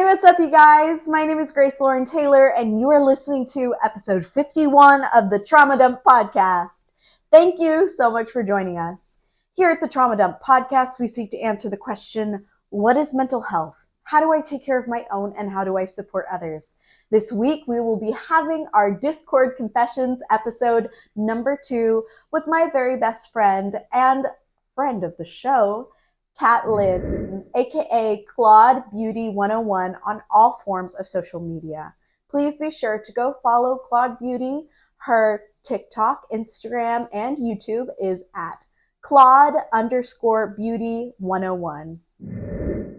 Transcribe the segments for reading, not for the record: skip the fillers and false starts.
what's up, you guys? My name is Grace Lauren Taylor, and you are listening to episode 51 of the Trauma Dump Podcast. Thank you so much for joining us. Here at the Trauma Dump Podcast, we seek to answer the question, what is mental health? How do I take care of my own, and how do I support others? This week, we will be having our Discord Confessions episode number 2 with my very best friend and friend of the show, Kat Lynn, aka Claude Beauty 101 on all forms of social media. Please be sure to go follow Claude Beauty. Her TikTok, Instagram, and YouTube is at Claude_Beauty 101.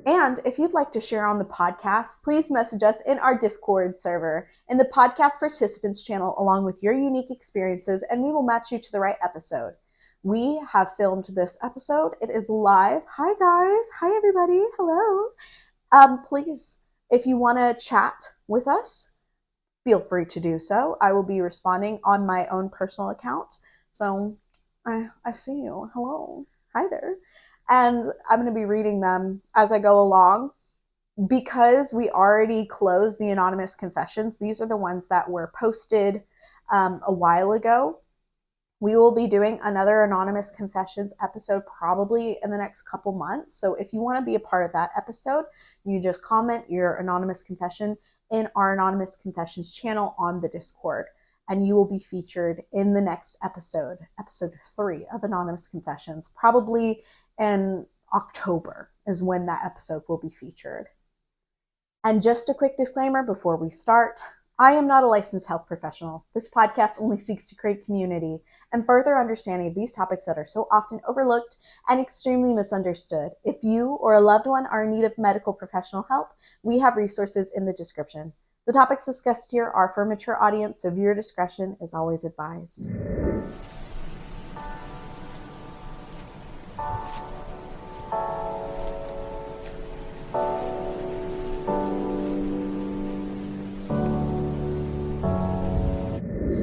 And if you'd like to share on the podcast, please message us in our Discord server in the podcast participants channel along with your unique experiences, and we will match you to the right episode. We have filmed this episode. It is live. Hi, guys. Hi, everybody. Hello. Please, if you want to chat with us, feel free to do so. I will be responding on my own personal account. So I see you. Hello. Hi there. And I'm going to be reading them as I go along. Because we already closed the anonymous confessions, these are the ones that were posted a while ago. We will be doing another anonymous confessions episode probably in the next couple months. So if you want to be a part of that episode, you just comment your anonymous confession in our anonymous confessions channel on the Discord, and you will be featured in the next episode 3 of anonymous confessions. Probably in October is when that episode will be featured. And just a quick disclaimer before we start. I am not a licensed health professional. This podcast only seeks to create community and further understanding of these topics that are so often overlooked and extremely misunderstood. If you or a loved one are in need of medical professional help, we have resources in the description. The topics discussed here are for a mature audience, so viewer discretion is always advised.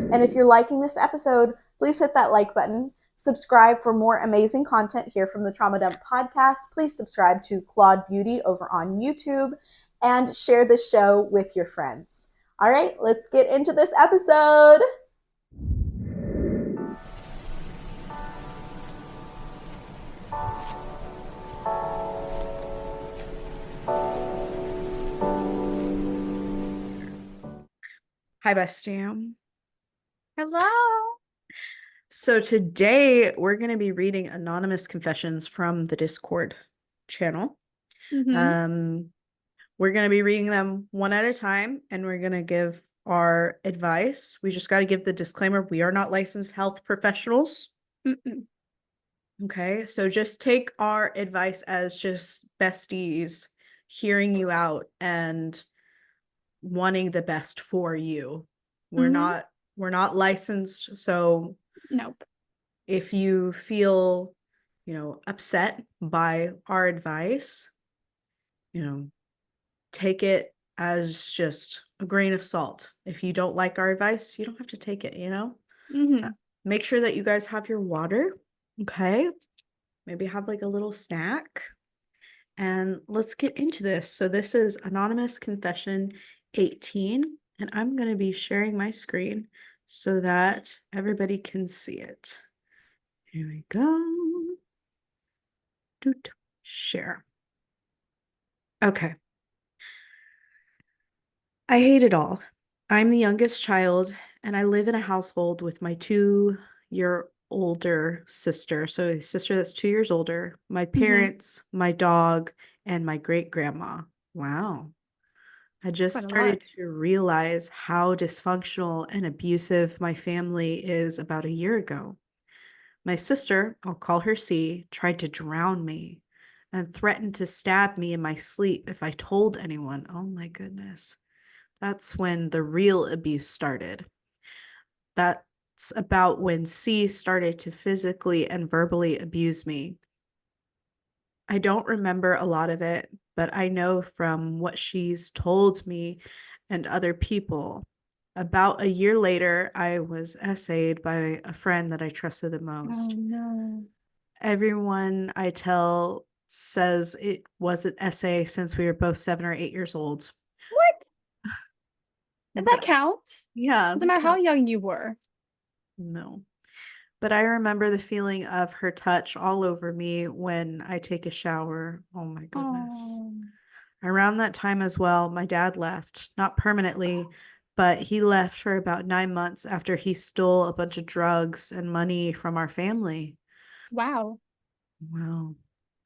And if you're liking this episode, please hit that like button. Subscribe for more amazing content here from the Trauma Dump Podcast. Please subscribe to Claude Beauty over on YouTube and share the show with your friends. All right, let's get into this episode. Hi, bestie. Hello. So today we're going to be reading anonymous confessions from the Discord channel. Mm-hmm. We're going to be reading them one at a time, and we're going to give our advice. We just got to give the disclaimer, we are not licensed health professionals. Mm-mm. Okay, so just take our advice as just besties hearing you out and wanting the best for you. We're not licensed, so Nope. if you feel, upset by our advice, take it as just a grain of salt. If you don't like our advice, you don't have to take it, Mm-hmm. Make sure that you guys have your water, okay? Maybe have like a little snack. And let's get into this. So this is Anonymous Confession 18, and I'm going to be sharing my screen so that everybody can see it. Here we go. Share. Okay. I hate it all. I'm the youngest child, and I live in a household with my 2-year older sister. So a sister that's 2 years older, my parents, my dog, and my great-grandma. Wow. I just Quite a started lot. to realize how dysfunctional and abusive my family is about a year ago. My sister, I'll call her C, tried to drown me and threatened to stab me in my sleep if I told anyone. Oh my goodness. That's when the real abuse started. That's about when C started to physically and verbally abuse me. I don't remember a lot of it, but I know from what she's told me and other people. About a year later, I was essayed by a friend that I trusted the most. Oh no. Everyone I tell says it was an essay since we were both 7 or 8 years old. What? Does that But count? yeah, Doesn't matter how young you were. no. But I remember the feeling of her touch all over me when I take a shower. Oh my goodness. Oh, Around that time as well, my dad left, not permanently, but he left for about 9 months after he stole a bunch of drugs and money from our family. wow. Wow.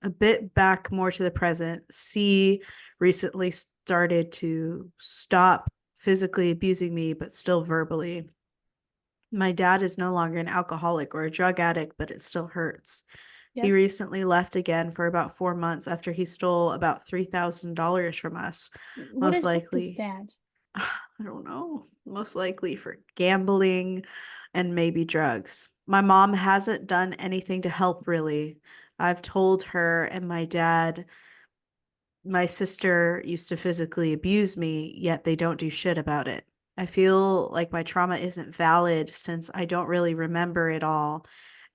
A bit back more to the present. C recently started to stop physically abusing me, but still verbally. My dad is no longer an alcoholic or a drug addict, but it still hurts. Yep. He recently left again for about 4 months after he stole about $3,000 from us. What Most is with this likely, dad? I don't know, most likely for gambling and maybe drugs. My mom hasn't done anything to help, really. I've told her and my dad my sister used to physically abuse me, yet they don't do shit about it. I feel like my trauma isn't valid since I don't really remember it all.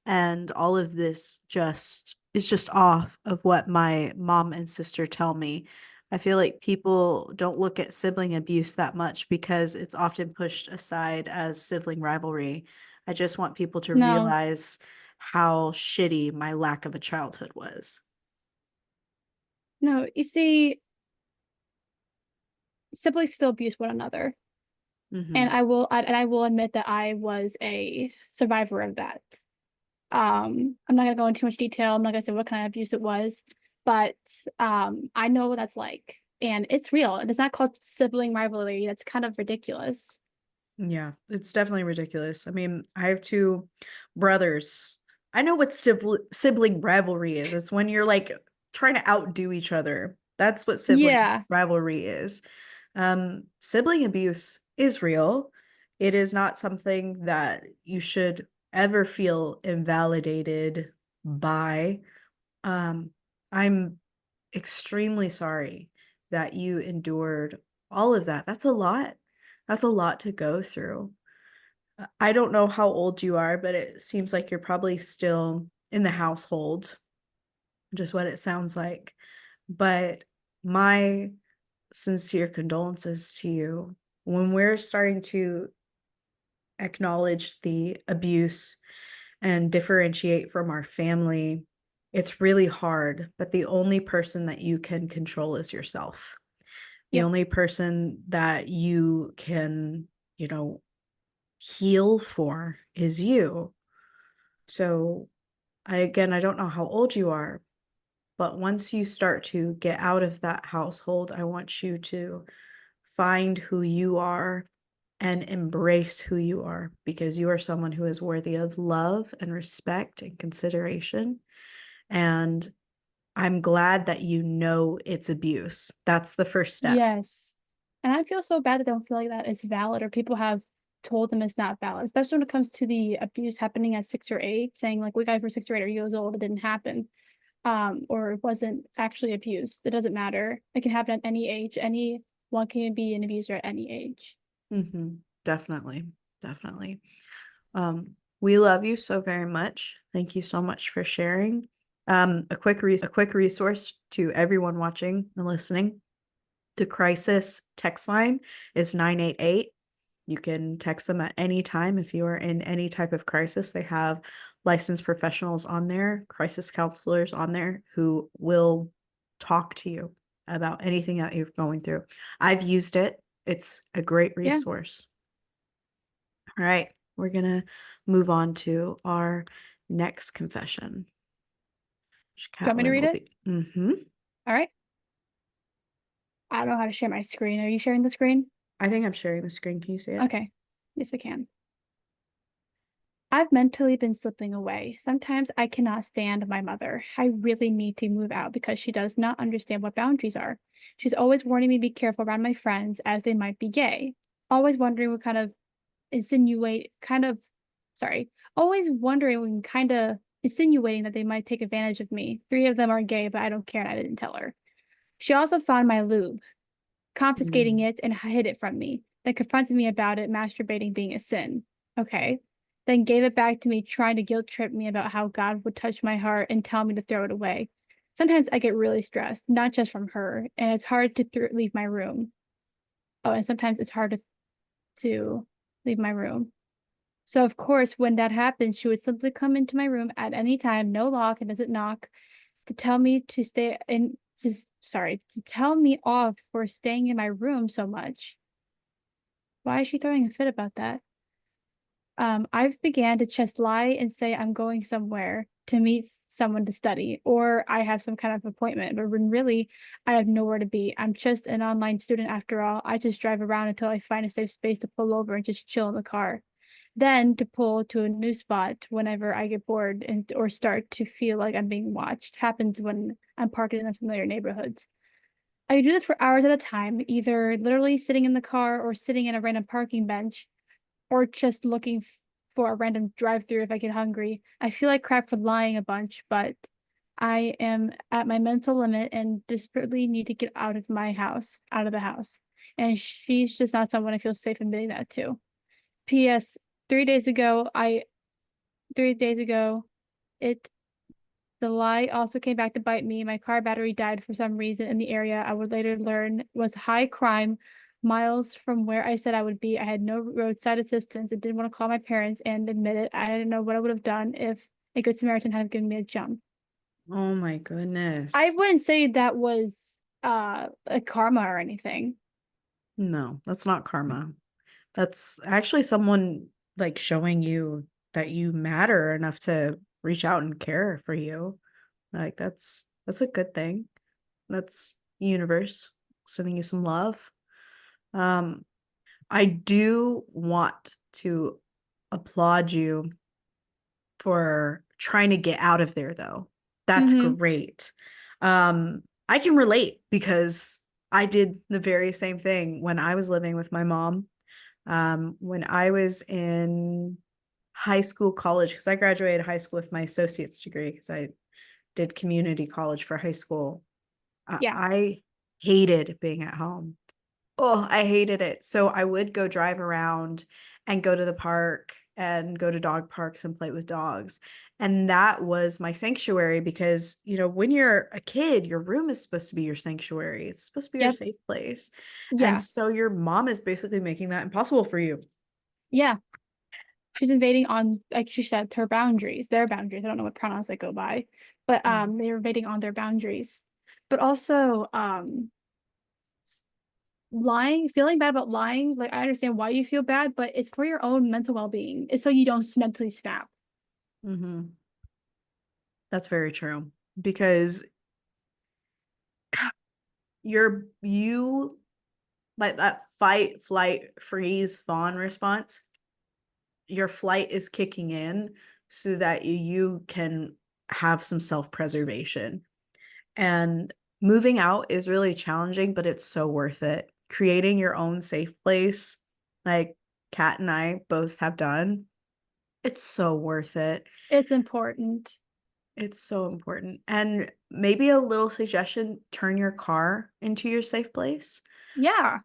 And all of this just is just off of what my mom and sister tell me. I feel like people don't look at sibling abuse that much because it's often pushed aside as sibling rivalry. I just want people to No, realize how shitty my lack of a childhood was. no. You see, siblings still abuse one another, and Mm-hmm. I will admit that I was a survivor of that. I'm not gonna go into too much detail. I'm not gonna say what kind of abuse it was, but I know what that's like, and it's real. And it's not called sibling rivalry. That's kind of ridiculous. Yeah, it's definitely ridiculous. I mean, I have two brothers. I know what sibling rivalry is. It's when you're like trying to outdo each other. That's what sibling Yeah. rivalry is. Sibling abuse is real. It is not something that you should ever feel invalidated by. Um, I'm extremely sorry that you endured all of that. That's a lot. That's a lot to go through. I don't know how old you are, but it seems like you're probably still in the household, just what it sounds like. But my sincere condolences to you. When we're starting to acknowledge the abuse and differentiate from our family, it's really hard. But the only person that you can control is yourself. The Yep. only person that you can, you know, heal for is you. So, I don't know how old you are, but once you start to get out of that household, I want you to find who you are and embrace who you are because you are someone who is worthy of love and respect and consideration. And I'm glad that you know it's abuse. That's the first step. Yes. And I feel so bad that they don't feel like that is valid or people have told them it's not valid, especially when it comes to the abuse happening at 6 or 8, saying like we guys were 6 or 8 years old, it didn't happen. Or it wasn't actually abuse. It doesn't matter. It can happen at any age. Anyone can be an abuser at any age. Mm-hmm. Definitely. Definitely. We love you so very much. Thank you so much for sharing. A quick resource to everyone watching and listening. The crisis text line is 988. You can text them at any time if you are in any type of crisis. They have licensed professionals on there, crisis counselors on there who will talk to you about anything that you're going through. I've used it. It's a great Yeah. resource. All right, we're going to move on to our next confession. Do you want me to read it? Mm-hmm. All right. I don't know how to share my screen. Are you sharing the screen? I think I'm sharing the screen. Can you see it? Okay. Yes, I can. I've mentally been slipping away. Sometimes I cannot stand my mother. I really need to move out because she does not understand what boundaries are. She's always warning me to be careful around my friends as they might be gay. Always wondering what kind of insinuate kind of sorry. Always wondering when kind of insinuating that they might take advantage of me. 3 of them are gay, but I don't care and I didn't tell her. She also found my lube, confiscating it and hid it from me. Then confronted me about it, masturbating being a sin. Okay. Then gave it back to me, trying to guilt trip me about how God would touch my heart and tell me to throw it away. Sometimes I get really stressed, not just from her, and it's hard to leave my room. Oh, and sometimes it's hard to leave my room. So of course, when that happens, she would simply come into my room at any time, no lock, and doesn't knock, to tell me to stay in, to tell me off for staying in my room so much. Why is she throwing a fit about that? I've began to just lie and say I'm going somewhere to meet someone to study, or I have some kind of appointment, but when really I have nowhere to be. I'm just an online student after all. I just drive around until I find a safe space to pull over and just chill in the car. Then to pull to a new spot whenever I get bored and or start to feel like I'm being watched. Happens when I'm parked in unfamiliar neighborhoods. I do this for hours at a time, either literally sitting in the car or sitting in a random parking bench or just looking for a random drive-through if I get hungry. I feel like crap for lying a bunch, but I am at my mental limit and desperately need to get out of out of the house. And she's just not someone I feel safe admitting that to. P.S. 3 days ago, 3 days ago, it the lie also came back to bite me. My car battery died for some reason in the area I would later learn was high crime, miles from where I said I would be. I had no roadside assistance and didn't want to call my parents and admit it. I didn't know what I would have done if a good Samaritan had given me a jump. Oh my I goodness. wouldn't say that was a karma or anything. No, that's not karma. That's actually someone like showing you that you matter enough to reach out and care for you. Like that's a good thing. That's the universe sending you some love. Um, I do want to applaud you for trying to get out of there though. That's Mm-hmm. great. I can relate because I did the very same thing when I was living with my mom. When I was in high school, college, because I graduated high school with my associate's degree because I did community college for high school. Yeah. I hated being at home. Oh, I hated it. So I would go drive around and go to the park and go to dog parks and play with dogs. And that was my sanctuary because, when you're a kid, your room is supposed to be your sanctuary. It's supposed to be your Yep. safe place. And Yeah. so your mom is basically making that impossible for you. Yeah. She's invading on, like she said, her boundaries, their boundaries. I don't know what pronouns they go by, but Mhm. they're invading on their boundaries. But also, lying, feeling bad about lying, like I understand why you feel bad, but it's for your own mental well-being. It's so you don't mentally snap. Mhm. That's very true because you like that fight, flight, freeze, fawn response. Your flight is kicking in so that you can have some self-preservation. And moving out is really challenging, but it's so worth it. Creating your own safe place, like Kat and I both have done, it's so worth it. It's important. It's so important. And maybe a little suggestion, turn your car into your safe place. Yeah,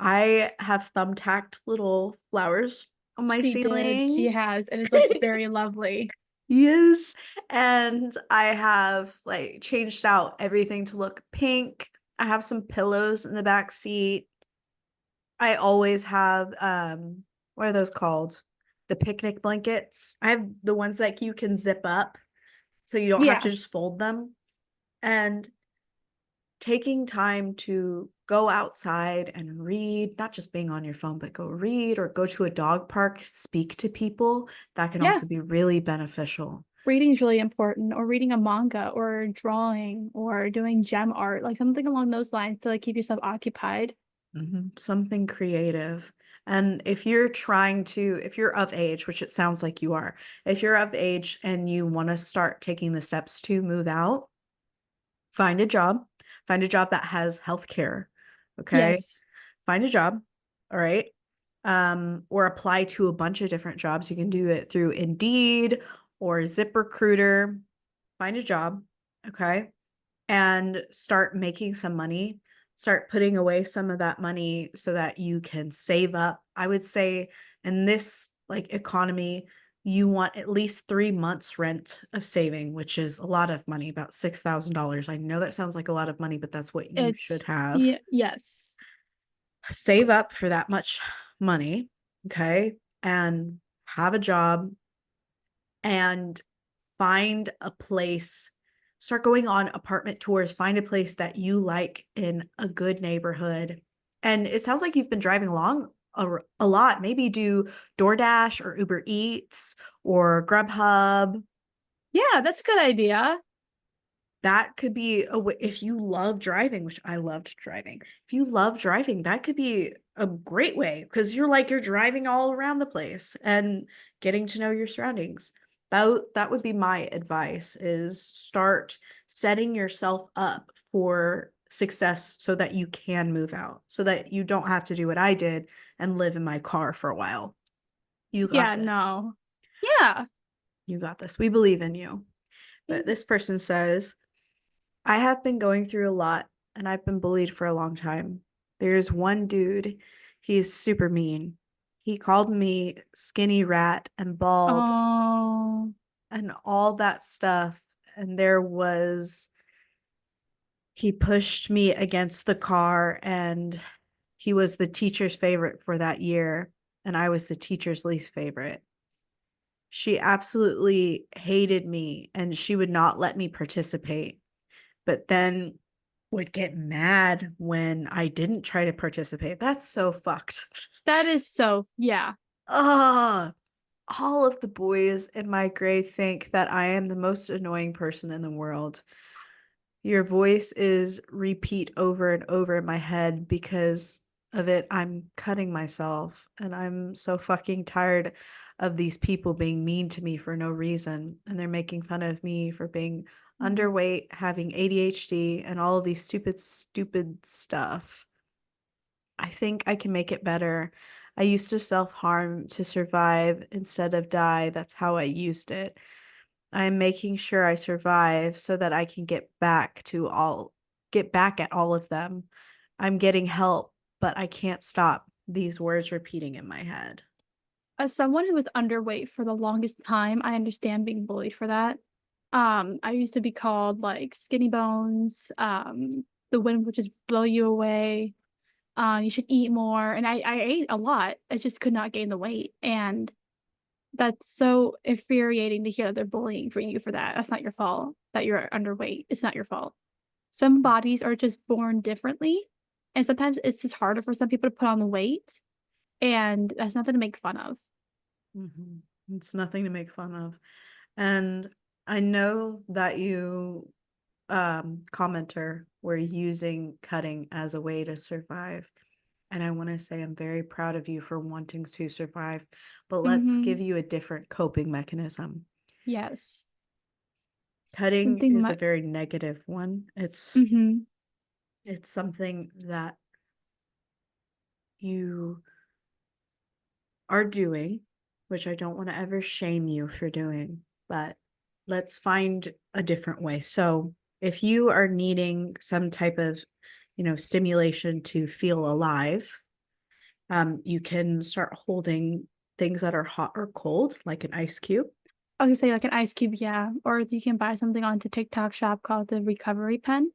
I have thumbtacked little flowers on my she did. She ceiling. has, and it looks very lovely. Yes. And I have like changed out everything to look pink. I have some pillows in the back seat. I always have what are those called? The picnic blankets. I have the ones that you can zip up so you don't have Yeah, to just fold them. And taking time to go outside and read, not just being on your phone, but go read or go to a dog park, speak to people, that can yeah. also be really beneficial. Reading is really important, or reading a manga, or drawing, or doing gem art, like something along those lines to like keep yourself occupied. Something creative. And if you're of age, which it sounds like you are, if you're of age and you want to start taking the steps to move out, find a job, find a job that has health care. Okay. Yes. Find a job. All right. Or apply to a bunch of different jobs. You can do it through Indeed or ZipRecruiter. Find a job. Okay. And start making some money. Start putting away some of that money so that you can save up. I would say in this like economy, you want at least 3 months rent of saving, which is a lot of money, about $6,000. I know that sounds like a lot of money, but that's what you should have. Yes. Save up for that much money, okay? And have a job and find a place. Start going on apartment tours, find a place that you like in a good neighborhood. And it sounds like you've been driving along a lot. Maybe do DoorDash or Uber Eats or Grubhub. Yeah, that's a good idea. That could be a way, if you love driving, which I loved driving. If you love driving, that could be a great way, because you're driving all around the place and getting to know your surroundings. That would be my advice, is start setting yourself up for success so that you can move out, so that you don't have to do what I did and live in my car for a while. You got Yeah, this. no. Yeah. You got this. We believe in you. But this person says, I have been going through a lot and I've been bullied for a long time. There's one dude, he's super mean. He called me skinny rat and bald Oh, and all that stuff. And he pushed me against the car, and he was the teacher's favorite for that year. And I was the teacher's least favorite. She absolutely hated me and she would not let me participate, but then would get mad when I didn't try to participate. That's so fucked. that is so, yeah. Ah, all of the boys in my grade think that I am the most annoying person in the world. Your voice is repeat over and over in my head. Because of it, I'm cutting myself, and I'm so fucking tired of these people being mean to me for no reason. And they're making fun of me for being underweight, having ADHD, and all of these stupid stuff. I think I can make it better. I used to self-harm to survive instead of die. That's how I used it. I am making sure I survive so that I can get back at all of them. I'm getting help, but I can't stop these words repeating in my head. As someone who was underweight for the longest time, I understand being bullied for that. I used to be called like skinny bones, the wind would just blow you away. You should eat more. And I ate a lot. I just could not gain the weight. And that's so infuriating to hear that they're bullying for you for that. That's not your fault that you're underweight. It's not your fault. Some bodies are just born differently. And sometimes it's just harder for some people to put on the weight. And that's nothing to make fun of. It's nothing to make fun of. And I know that you, commenter, were using cutting as a way to survive. And I want to say I'm very proud of you for wanting to survive. But let's give you a different coping mechanism. Yes. Cutting Something is a very negative one. It's something that you are doing, which I don't want to ever shame you for doing, but let's find a different way. So if you are needing some type of, stimulation to feel alive, you can start holding things that are hot or cold, like an ice cube. I was gonna say like an ice cube, yeah. Or you can buy something onto TikTok shop called the recovery pen.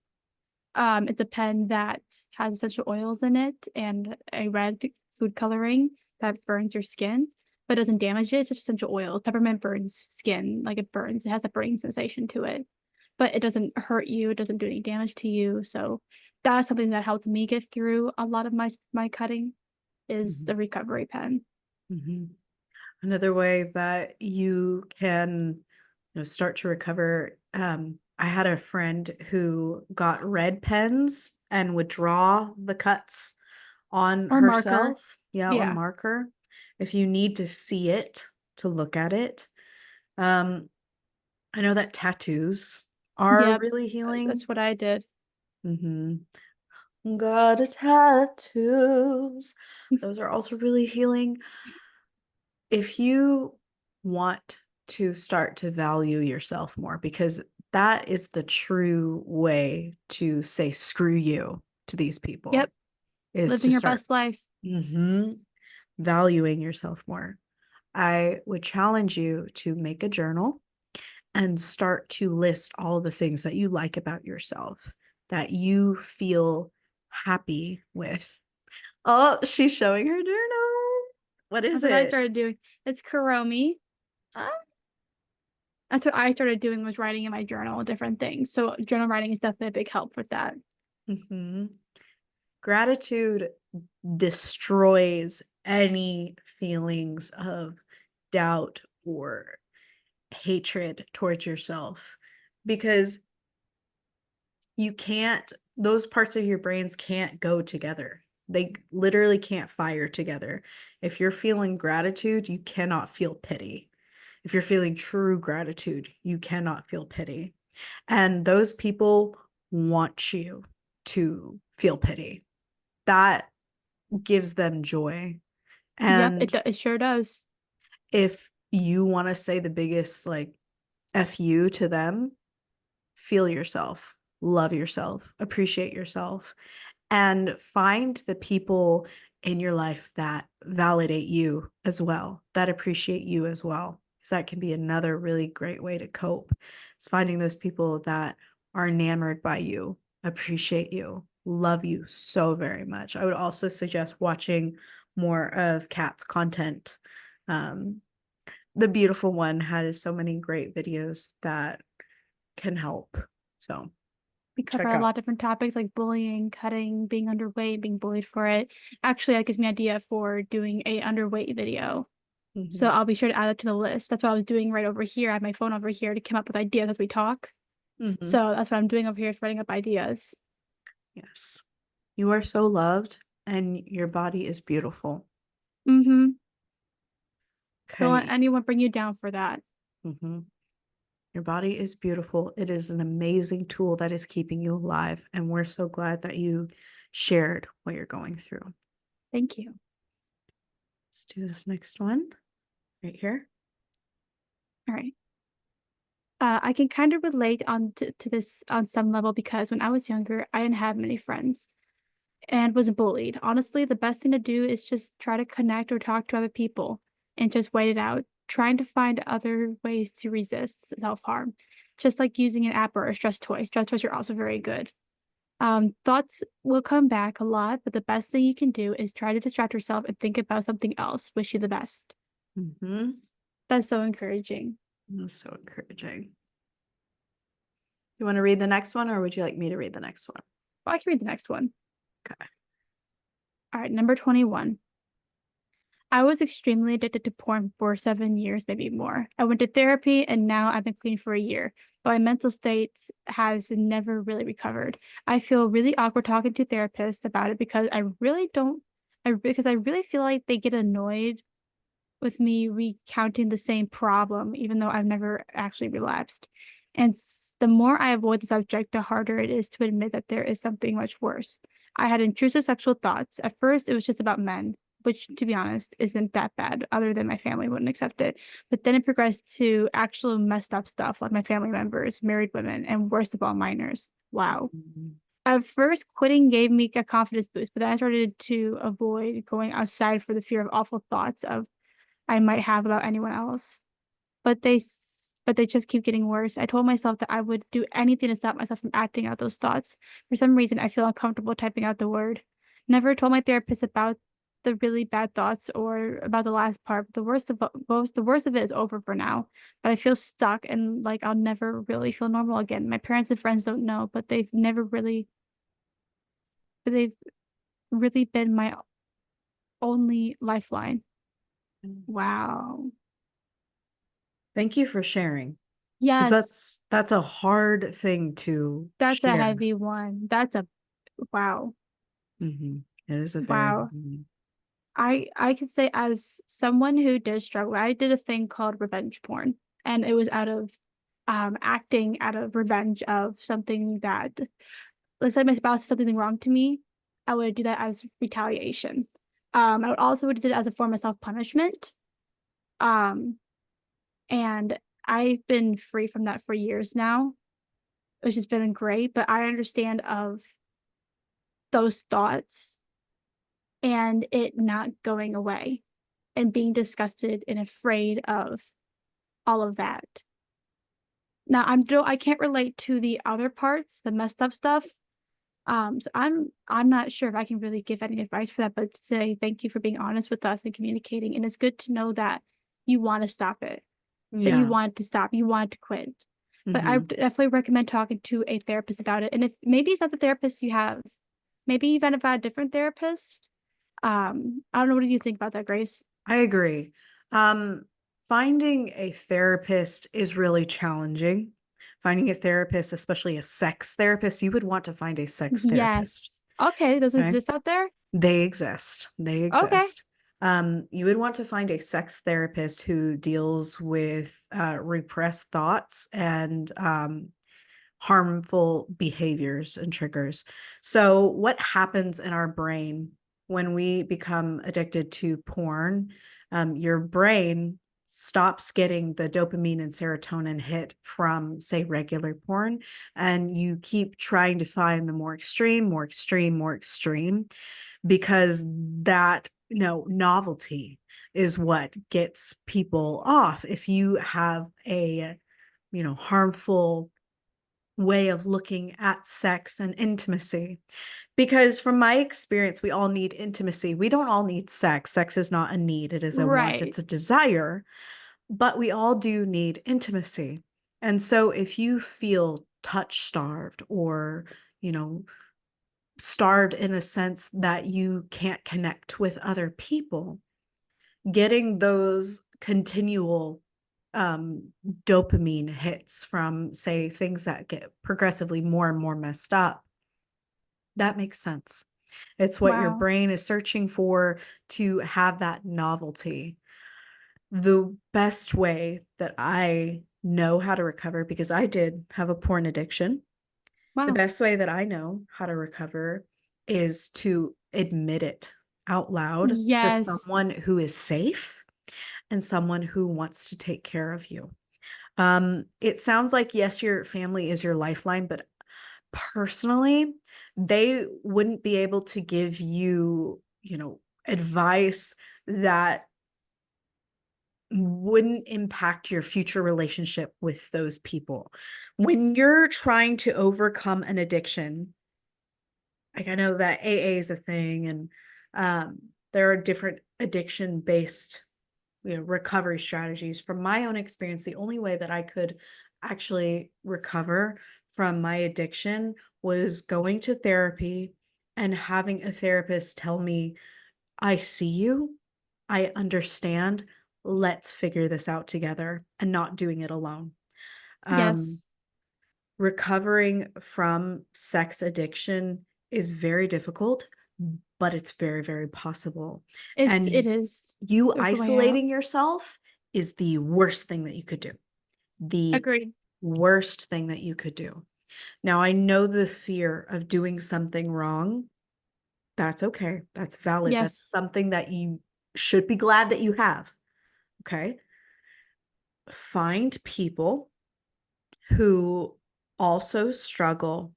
It's a pen that has essential oils in it and a red food coloring that burns your skin, but doesn't damage it. It's just essential oil. Peppermint burns skin, like it burns. It has a burning sensation to it, but it doesn't hurt you. It doesn't do any damage to you. So that's something that helped me get through a lot of my cutting is the recovery pen. Another way that you can, start to recover. I had a friend who got red pens and would draw the cuts on Or marker. herself. Yeah, or Yeah. marker. If you need to see it, to look at it. I know that tattoos are Yep. really healing. That's what I did. Got a tattoos. Those are also really healing. If you want to start to value yourself more, because that is the true way to say screw you to these people. Yep. Is Living to your start best life. valuing yourself more. I would challenge you to make a journal and start to list all the things that you like about yourself, that you feel happy with. Oh, she's showing her journal. What is That's what I it? started doing. It's Kuromi. Ah. That's what I started doing, was writing in my journal different things. So journal writing is definitely a big help with that. Gratitude destroys any feelings of doubt or hatred towards yourself, because you can't, those parts of your brains can't go together. They literally can't fire together. If you're feeling gratitude, you cannot feel pity. If you're feeling true gratitude, you cannot feel pity. And those people want you to feel pity. That gives them joy. Yep, And it sure does. if you want to say the biggest like F you to them, feel yourself, love yourself, appreciate yourself, and find the people in your life that validate you as well, that appreciate you as well. Because that can be another really great way to cope. Is finding those people that are enamored by you, appreciate you, love you so very much. I would also suggest watching more of Kat's content. The beautiful one has so many great videos that can help. So We cover check a lot out. of different topics like bullying, cutting, being underweight, being bullied for it. Actually, that gives me an idea for doing a underweight video. So I'll be sure to add it to the list. That's what I was doing right over here. I have my phone over here to come up with ideas as we talk. So that's what I'm doing over here, is writing up ideas. Yes. You are so loved and your body is beautiful. Don't let Okay. anyone bring you down for that. Your body is beautiful. It is an amazing tool that is keeping you alive. And we're so glad that you shared what you're going through. Thank you. Let's do this next one right here. All right. I can kind of relate to this on some level, because when I was younger, I didn't have many friends and was bullied. Honestly, the best thing to do is just try to connect or talk to other people and just wait it out, trying to find other ways to resist self-harm, just like using an app or a stress toy. Stress toys are also very good. Thoughts will come back a lot, but the best thing you can do is try to distract yourself and think about something else. Wish you the best. That's so encouraging. That's so encouraging. You want to read the next one, or would you like me to read the next one? Well, I can read the next one. Okay. All right, number 21. I was extremely addicted to porn for 7 years, maybe more. I went to therapy and now I've been clean for a year, but my mental state has never really recovered. I feel really awkward talking to therapists about it, because I really feel like they get annoyed with me recounting the same problem, even though I've never actually relapsed. And the more I avoid the subject, the harder it is to admit that there is something much worse. I had intrusive sexual thoughts. At first, it was just about men, which, to be honest, isn't that bad, other than my family wouldn't accept it. But then it progressed to actual messed up stuff, like my family members, married women, and worst of all, minors. Wow. At first, quitting gave me a confidence boost, but then I started to avoid going outside for the fear of awful thoughts of I might have about anyone else. But they just keep getting worse. I told myself that I would do anything to stop myself from acting out those thoughts. For some reason, I feel uncomfortable typing out the word. Never told my therapist about the really bad thoughts or about the last part. The worst of it is over for now. But I feel stuck and like I'll never really feel normal again. My parents and friends don't know, but they've really been my only lifeline. Wow. Thank you for sharing. Because Yes. that's a hard thing to That's a share. heavy one. Wow. It is a very Wow. I could say, as someone who did struggle, I did a thing called revenge porn, and it was out of acting out of revenge of something that, let's say my spouse did something wrong to me, I would do that as retaliation. I would also do it as a form of self-punishment. Um, and I've been free from that for years now, which has been great, but I understand of those thoughts and it not going away. and being disgusted and afraid of all of that. Now, I can't relate to the other parts, the messed up stuff. So I'm not sure if I can really give any advice for that, but to say thank you for being honest with us and communicating. And it's good to know that you want to stop it, that you Yeah. want to stop, you want to quit. But I Mhm. definitely recommend talking to a therapist about it. And if maybe it's not the therapist you have, maybe you've had a different therapist. I don't know. What do you think about that, Grace? I agree. Um, Finding a therapist is really challenging. Finding a therapist, especially a sex therapist, you would want to find a sex therapist. Yes. Okay, those Okay. exist out there? They exist. They Okay. exist. You would want to find a sex therapist who deals with repressed thoughts and harmful behaviors and triggers. So, what happens in our brain when we become addicted to porn? Your brain stops getting the dopamine and serotonin hit from, say, regular porn, and you keep trying to find the more extreme, more extreme, more extreme, because that novelty is what gets people off. If you have a harmful way of looking at sex and intimacy, because from my experience, we all need intimacy. We don't all need sex. Sex is not a need, it is a want, Right. it's a desire, but we all do need intimacy. And so if you feel touch starved, or you know starved in a sense that you can't connect with other people, getting those continual dopamine hits from, say, things that get progressively more and more messed up, that makes sense. It's what your Wow. brain is searching for, to have that novelty. The best way that I know how to recover, because I did have a porn addiction, the Wow. best way that I know how to recover is to admit it out loud to Yes. someone who is safe and someone who wants to take care of you. It sounds like, yes, your family is your lifeline, but personally, they wouldn't be able to give you, advice that wouldn't impact your future relationship with those people. When you're trying to overcome an addiction, like, I know that AA is a thing, and there are different addiction based recovery strategies. From my own experience, the only way that I could actually recover from my addiction was going to therapy and having a therapist tell me, I see you, I understand, let's figure this out together, and not doing it alone. um Yes. Recovering from sex addiction is very difficult, but it's very, very possible. It And is. you There's a way out. isolating yourself is the worst thing that you could do. The Agreed. worst thing that you could do. Now, I know the fear of doing something wrong. That's okay. That's valid. That's Yes. something that you should be glad that you have. Okay. Find people who also struggle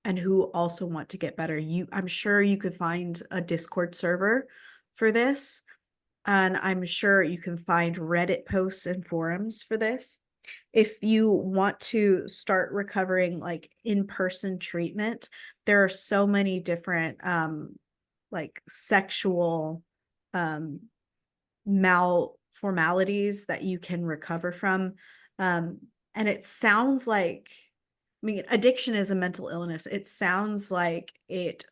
and who also want to get better. I'm sure you could find a Discord server for this, and I'm sure you can find Reddit posts and forums for this. If you want to start recovering, like, in-person treatment, there are so many different like sexual um malformalities that you can recover from. Um, and it sounds like, I mean, addiction is a mental illness. It sounds like it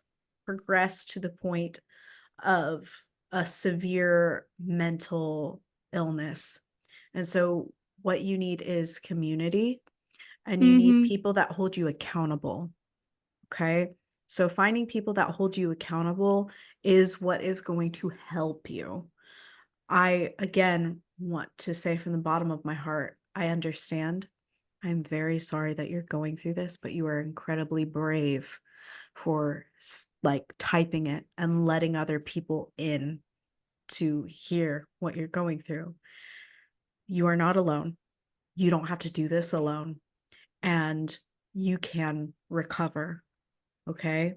progressed to the point of a severe mental illness. And so, what you need is community, and you need Mm-hmm. people that hold you accountable. Okay. So, finding people that hold you accountable is what is going to help you. I, again, want to say from the bottom of my heart, I understand. I'm very sorry that you're going through this, but you are incredibly brave for like typing it and letting other people in to hear what you're going through. You are not alone. You don't have to do this alone, and you can recover. Okay.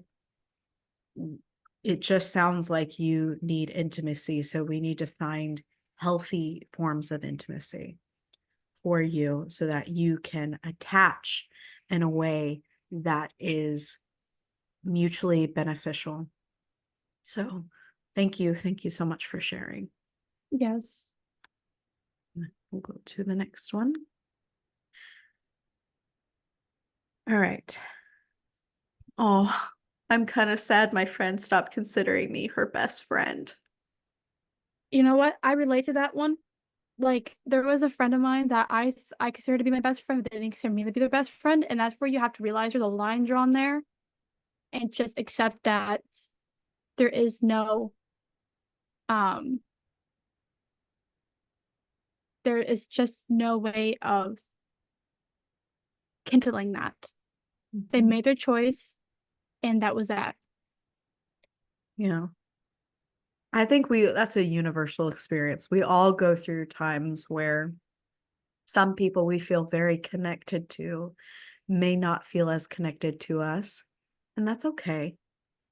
It just sounds like you need intimacy. So we need to find healthy forms of intimacy for you so that you can attach in a way that is mutually beneficial. So thank you. Thank you so much for sharing. Yes. We'll go to the next one. All right. Oh, I'm kind of sad my friend stopped considering me her best friend. You know what? I relate to that one. Like, there was a friend of mine that I consider to be my best friend, but they didn't consider me to be their best friend, and that's where you have to realize there's a line drawn there, and just accept that there is no there is just no way of kindling that. They made their choice, and that was that. Yeah. I think that's a universal experience. We all go through times where some people we feel very connected to may not feel as connected to us, and that's okay.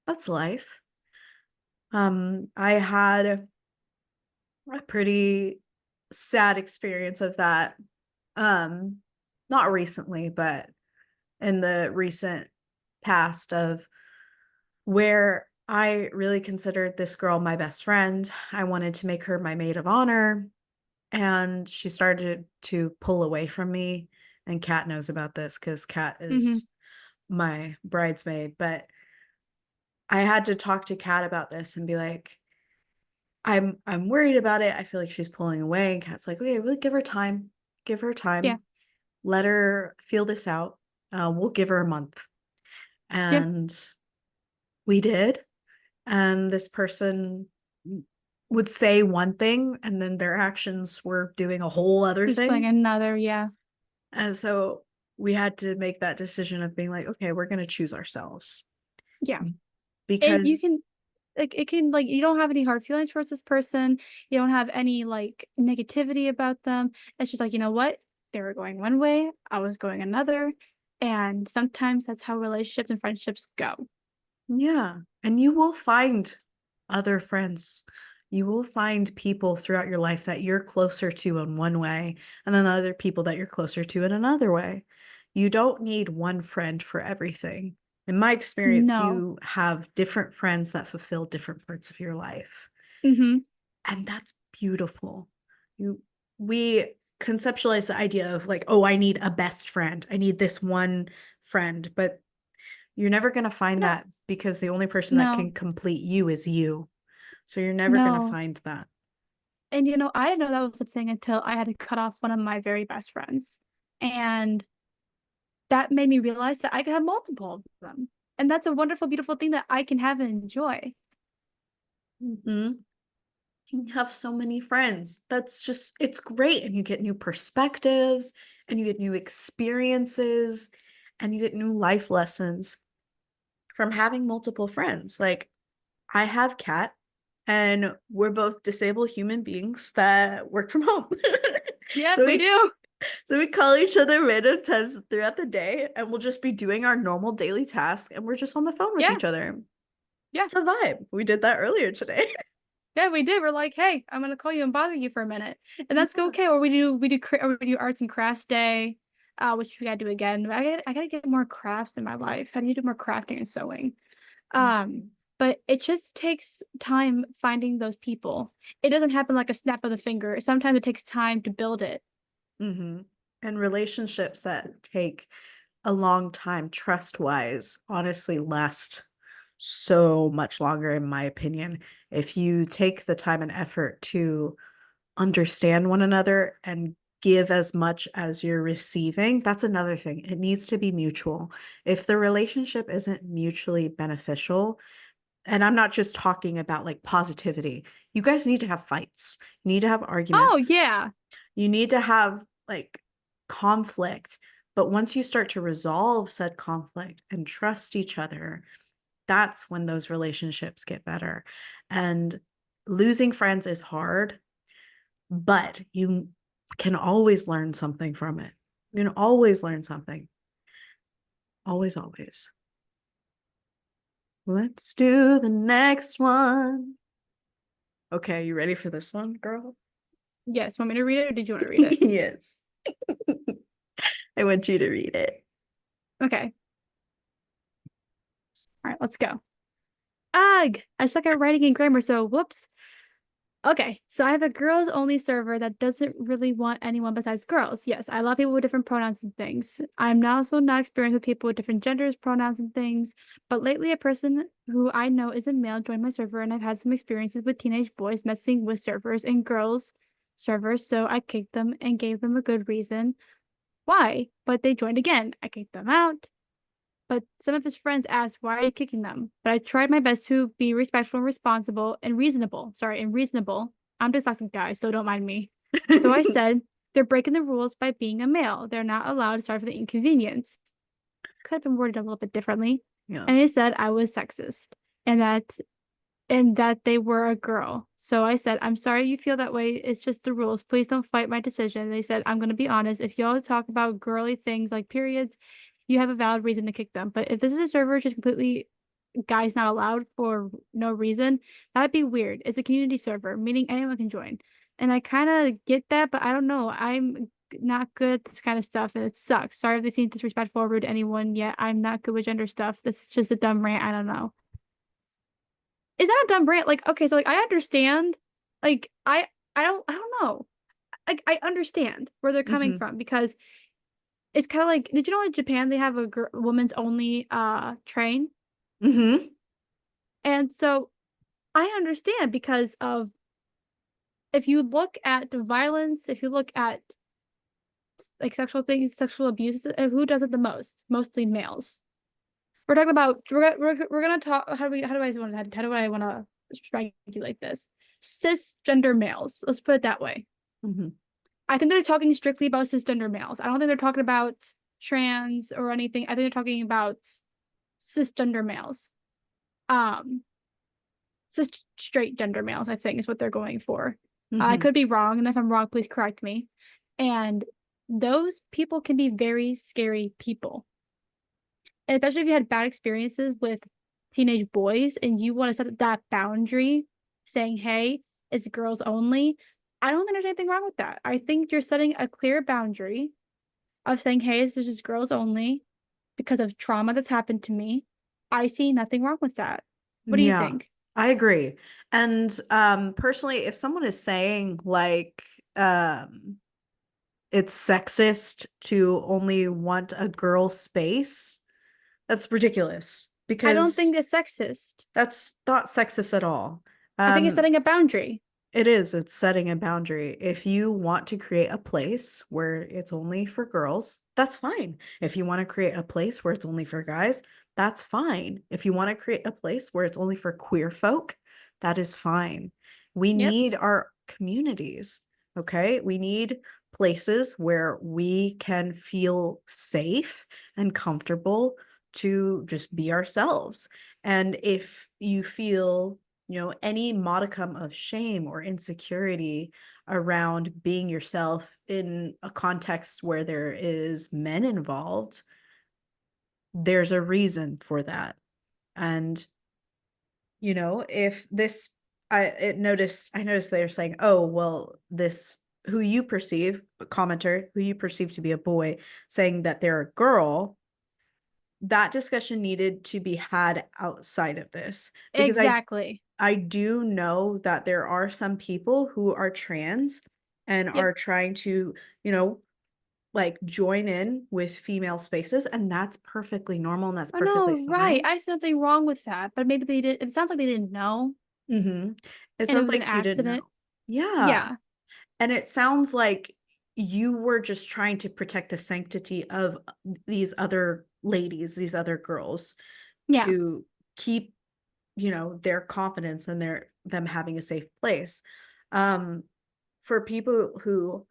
That's life. I had a pretty sad experience of that. Not recently, but in the recent past, of where I really considered this girl my best friend. I wanted to make her my maid of honor, and she started to pull away from me. And Kat knows about this because Kat is my bridesmaid. But I had to talk to Kat about this and be like, I'm worried about it. I feel like she's pulling away. And Kat's like, okay, we'll give her time. Give her time. Yeah. Let her feel this out. We'll give her a month. And we did. And this person would say one thing and then their actions were doing a whole other Just thing. playing another, yeah. And so we had to make that decision of being like, okay, we're going to choose ourselves. Yeah. Because And you can you don't have any hard feelings towards this person. You don't have any like negativity about them. It's just like, you know what? They were going one way, I was going another. And sometimes that's how relationships and friendships go. yeah. And you will find other friends. You will find people throughout your life that you're closer to in one way, and then other people that you're closer to in another way. You don't need one friend for everything. In my experience, No. you have different friends that fulfill different parts of your life. Mm-hmm. And that's beautiful. We conceptualize the idea of like, oh, I need a best friend. I need this one friend, but you're never going to find No. that because the only person that No. can complete you is you. So you're never going to No. find that. And you know, I didn't know that was a thing until I had to cut off one of my very best friends. And that made me realize that I could have multiple of them. And that's a wonderful, beautiful thing that I can have and enjoy. Mm-hmm. You have so many friends. That's just, it's great. And you get new perspectives and you get new experiences and you get new life lessons from having multiple friends. Like, I have Kat, and we're both disabled human beings that work from home. Yep, so we do. So we call each other random times throughout the day, and we'll just be doing our normal daily task, and we're just on the phone with Yeah. each other. Yeah. It's a vibe. We did that earlier today. Yeah, we did. We're like, hey, I'm gonna call you and bother you for a minute, and that's Yeah. okay. Or we do arts and crafts day, which we gotta do again. I gotta get more crafts in my life. I need to do more crafting and sewing. But it just takes time finding those people. It doesn't happen like a snap of the finger. Sometimes it takes time to build it. Mm-hmm. And relationships that take a long time, trust-wise, honestly last so much longer, in my opinion, if you take the time and effort to understand one another and give as much as you're receiving. That's another thing. It needs to be mutual. If the relationship isn't mutually beneficial, and I'm not just talking about like positivity, you guys need to have fights. You need to have Oh arguments. yeah. You need to have like conflict. But once you start to resolve said conflict and trust each other, that's when those relationships get better. And losing friends is hard, but you can always learn something from it. You can always learn something. Always, always. Let's do the next one. Okay, you ready for this one, girl? Yes. Want me to read it or did you want to read it? Yes. I want you to read it. Okay. All right, let's go. Ugh! I suck at writing and grammar, so whoops. Okay, so I have a girls only server that doesn't really want anyone besides girls. Yes, I love people with different pronouns and things. I'm now also not experienced with people with different genders, pronouns, and things. But lately, a person who I know is a male joined my server, and I've had some experiences with teenage boys messing with servers and girls servers, so I kicked them and gave them a good reason why. But they joined again. I kicked them out. But some of his friends asked, why are you kicking them? But I tried my best to be respectful and responsible and reasonable. Sorry, and reasonable. I'm dyslexic, guys, so don't mind me. So I said, they're breaking the rules by being a male. They're not allowed to sorry for the inconvenience. Could have been worded a little bit differently. Yeah. And they said I was sexist and that they were a girl. So I said, I'm sorry you feel that way. It's just the rules. Please don't fight my decision. They said, I'm going to be honest. If y'all talk about girly things like periods, you have a valid reason to kick them. But if this is a server just completely guys not allowed for no reason, that'd be weird. It's a community server, meaning anyone can join. And I kind of get that, but I don't know. I'm not good at this kind of stuff and it sucks. Sorry if they seem disrespectful or rude to anyone yet. I'm not good with gender stuff. This is just a dumb rant. I don't know. Is that a dumb rant? Like, okay, so like I understand. Like I don't know. Like I understand where they're coming Mhm. from because it's kind of like, did you know in Japan they have a women's only train? Mhm. And so I understand because of if you look at the violence, if you look at like sexual things, sexual abuse, who does it the most? Mostly males. We're talking about we're gonna talk how do I want to speculate this? Cisgender males. Let's put it that way. Mhm. I think they're talking strictly about cisgender males. I don't think they're talking about trans or anything. I think they're talking about cisgender males. Um, cis straight gender males, I think, is what they're going for. I Mhm. could be wrong, and if I'm wrong, please correct me. And those people can be very scary people. And especially if you had bad experiences with teenage boys and you want to set that boundary saying, hey, it's girls only. I don't think there's anything wrong with that. I think you're setting a clear boundary of saying, hey, this is just girls only because of trauma that's happened to me. I see nothing wrong with that. What do you Yeah, think? I agree. And personally, if someone is saying like it's sexist to only want a girl space, that's ridiculous I don't because think it's sexist. that's not sexist at all. I think it's Um, setting a boundary. it's setting a boundary. If you want to create a place where it's only for girls, that's fine. If you want to create a place where it's only for guys, that's fine. If you want to create a place where it's only for queer folk, that is fine. We Yep. need our communities, okay? We need places where we can feel safe and comfortable to just be ourselves. And if you feel any modicum of shame or insecurity around being yourself in a context where there is men involved, there's a reason for that. And if this I noticed they're saying, oh well, this who you perceive a commenter who you perceive to be a boy saying that they're a girl, that discussion needed to be had outside of this, because Exactly. I do know that there are some people who are trans and Yep. are trying to, like join in with female spaces, and that's perfectly normal and that's Oh perfectly no, right. fine. I see nothing wrong with that, but maybe they did. It sounds like they didn't know, Mm-hmm. It and it sounds was an like you didn't accident. know. Yeah. Yeah. And it sounds like you were just trying to protect the sanctity of these other ladies, these other girls, Yeah. to keep their confidence and them having a safe place. um for people who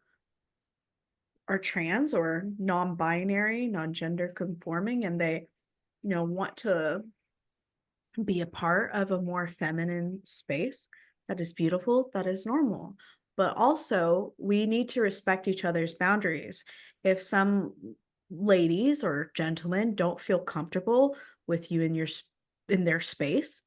are trans or non-binary, non-gender conforming, and they want to be a part of a more feminine space, that is beautiful, that is normal. But also we need to respect each other's boundaries. If some ladies or gentlemen don't feel comfortable with you in their space,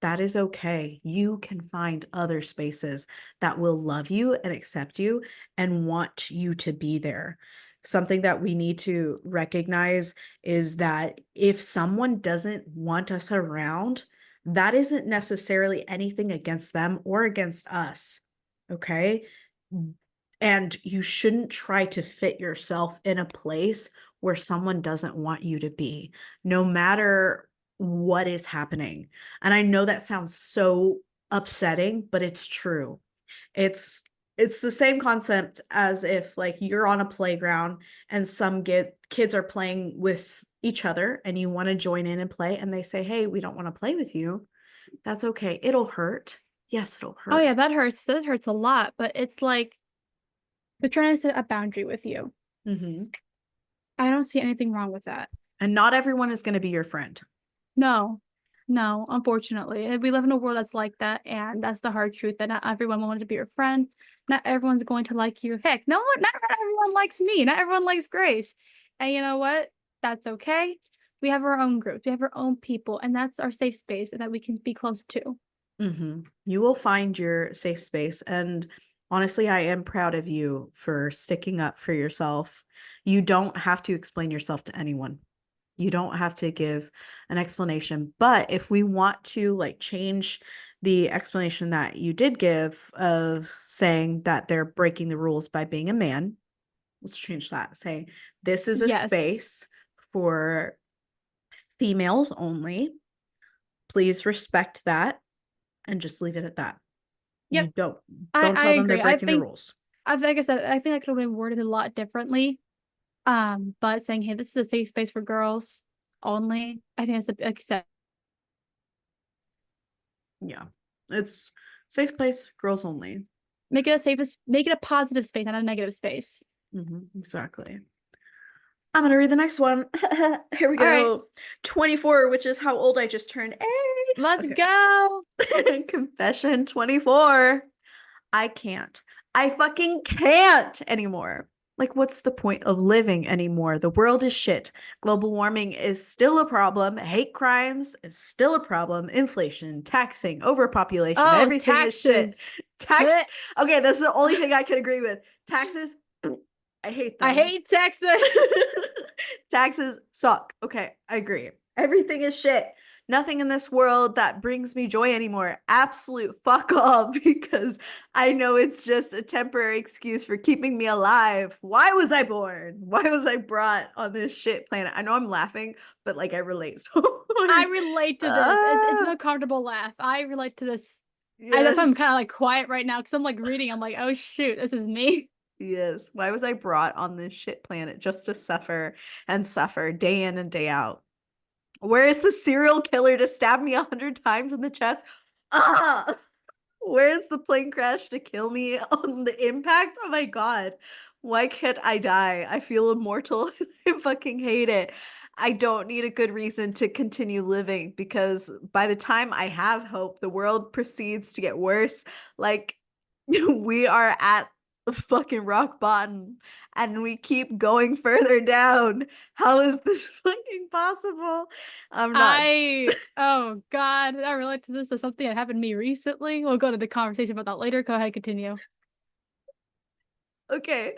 That is okay. You can find other spaces that will love you and accept you and want you to be there. Something that we need to recognize is that if someone doesn't want us around, that isn't necessarily anything against them or against us. Okay. And you shouldn't try to fit yourself in a place where someone doesn't want you to be, no matter what is happening. And I know that sounds so upsetting, but it's true. It's the same concept as if like you're on a playground and some kids are playing with each other and you want to join in and play and they say, "Hey, we don't want to play with you." That's okay. It'll hurt. Yes, it'll Oh yeah, hurt. that hurts. That hurts a lot, but it's like they're trying to set a boundary with you. Mhm. I don't see anything wrong with that. And not everyone is going to be your friend. No, no, unfortunately. We live in a world that's like that, and that's the hard truth that not everyone wanted to be your friend. Not everyone's going to like you. Heck, no one, not everyone likes me. Not everyone likes Grace. And you know what? That's okay. We have our own groups. We have our own people, and that's our safe space that we can be close to. You will find your safe space. And honestly, I am proud of you for sticking up for yourself. You don't have to explain yourself to anyone. You don't have to give an explanation. But if we want to like change the explanation that you did give of saying that they're breaking the rules by being a man, let's change that. Say, this is a Yes. space for females only. Please respect that and just leave it at that. Yep. You don't I tell them they're agree. breaking the rules. Like I said, I think I could have been worded a lot differently. But saying, hey, this is a safe space for girls only, I think it's like I said, Yeah. It's safe place, girls only. make it a positive space, not a negative space. Exactly. I'm gonna read the next one. Here we All right, go. 24, which is how old I just turned. Hey. let's Okay. go. Confession 24. I can't. I fucking can't anymore. Like, what's the point of living anymore? The world is shit. Global warming is still a problem. Hate crimes is still a problem. Inflation, taxing, overpopulation, Oh, everything is shit. taxes. Tax. Okay, that's the only thing I can agree with. Taxes, I hate I them. hate Texas. Taxes suck. Okay, I agree. Everything is shit. Nothing in this world that brings me joy anymore. Absolute fuck all, because I know it's just a temporary excuse for keeping me alive. Why was I born? Why was I brought on this shit planet? I know I'm laughing, but like I relate so I hard. relate to this. It's an Ah, uncomfortable laugh. I relate to this. That's why I'm kind of yes. like quiet right now because I'm like reading. I'm like, oh shoot, this is me. Yes. Why was I brought on this shit planet just to suffer and suffer day in and day out? Where is the serial killer to stab me 100 times in the chest? Ah! Where's the plane crash to kill me on the impact? Oh my god. Why can't I die? I feel immortal. I fucking hate it. I don't need a good reason to continue living because by the time I have hope, the world proceeds to get worse. Like, we are at the fucking rock bottom and we keep going further down. How is this fucking possible? I'm not. Oh God, I relate to this as something that happened to me recently. We'll go to the conversation about that later. Go ahead, continue. Okay.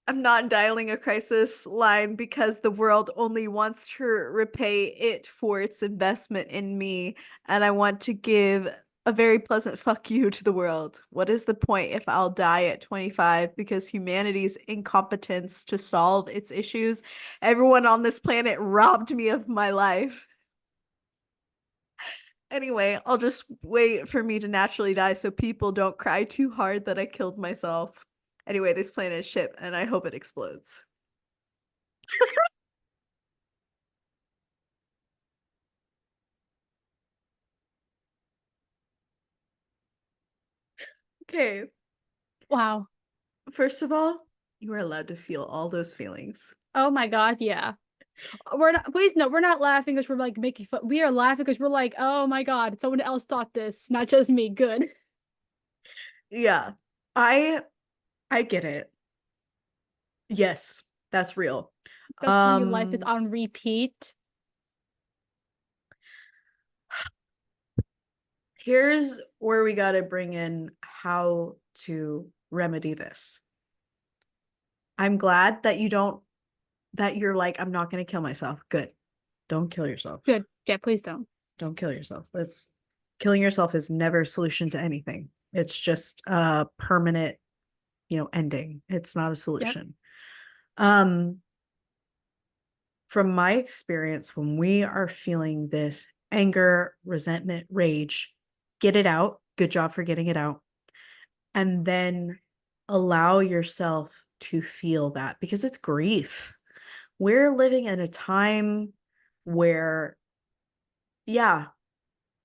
I'm not dialing a crisis line because the world only wants to repay it for its investment in me, and I want to give a very pleasant fuck you to the world. What is the point if I'll die at 25 because humanity's incompetence to solve its issues? Everyone on this planet robbed me of my life. Anyway, I'll just wait for me to naturally die so people don't cry too hard that I killed myself. Anyway, this planet is shit, and I hope it explodes. Okay, Wow. first of all, you are allowed to feel all those feelings. Oh my God, yeah. We're not. Please no, we're not laughing because we're like making fun. We are laughing because we're like, oh my God, someone else thought this, not just me. Good. Yeah, I I get it. Yes, that's real. Especially when your life is Um, on repeat. Here's where we got to bring in how to remedy this. I'm glad that you're like, I'm not going to kill myself. Good. Don't kill yourself. Good. Yeah, please don't. Don't kill yourself. Killing yourself is never a solution to anything. It's just a permanent, ending. It's not a solution. Yep. From my experience, when we are feeling this anger, resentment, rage, get it out. Good job for getting it out. And then allow yourself to feel that, because it's grief. We're living in a time where, yeah,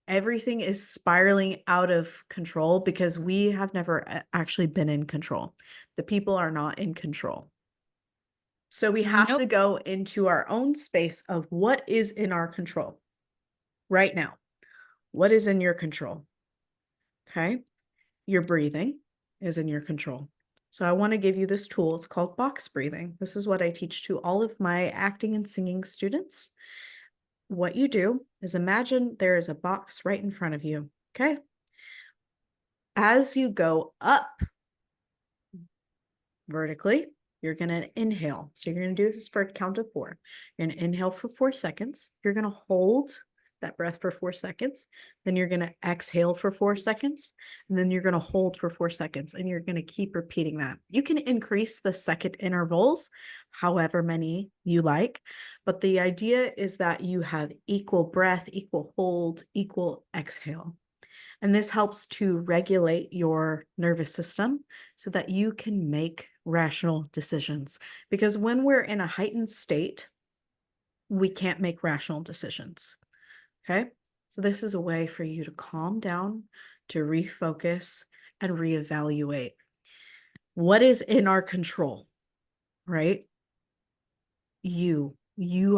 everything is spiraling out of control because we have never actually been in control. The people are not in control. So we have to go into our own space of what is in our control right now. What is in your control? Okay. Your breathing is in your control. So I want to give you this tool. It's called box breathing. This is what I teach to all of my acting and singing students. What you do is imagine there is a box right in front of you. Okay. As you go up vertically, you're going to inhale. So you're going to do this for a count of 4. You're going to inhale for 4 seconds. You're going to hold that breath for 4 seconds. Then you're going to exhale for 4 seconds. And then you're going to hold for 4 seconds. And you're going to keep repeating that. You can increase the second intervals, however many you like. But the idea is that you have equal breath, equal hold, equal exhale. And this helps to regulate your nervous system so that you can make rational decisions. Because when we're in a heightened state, we can't make rational decisions. Okay? So this is a way for you to calm down, to refocus, and reevaluate. What is in our control, right? You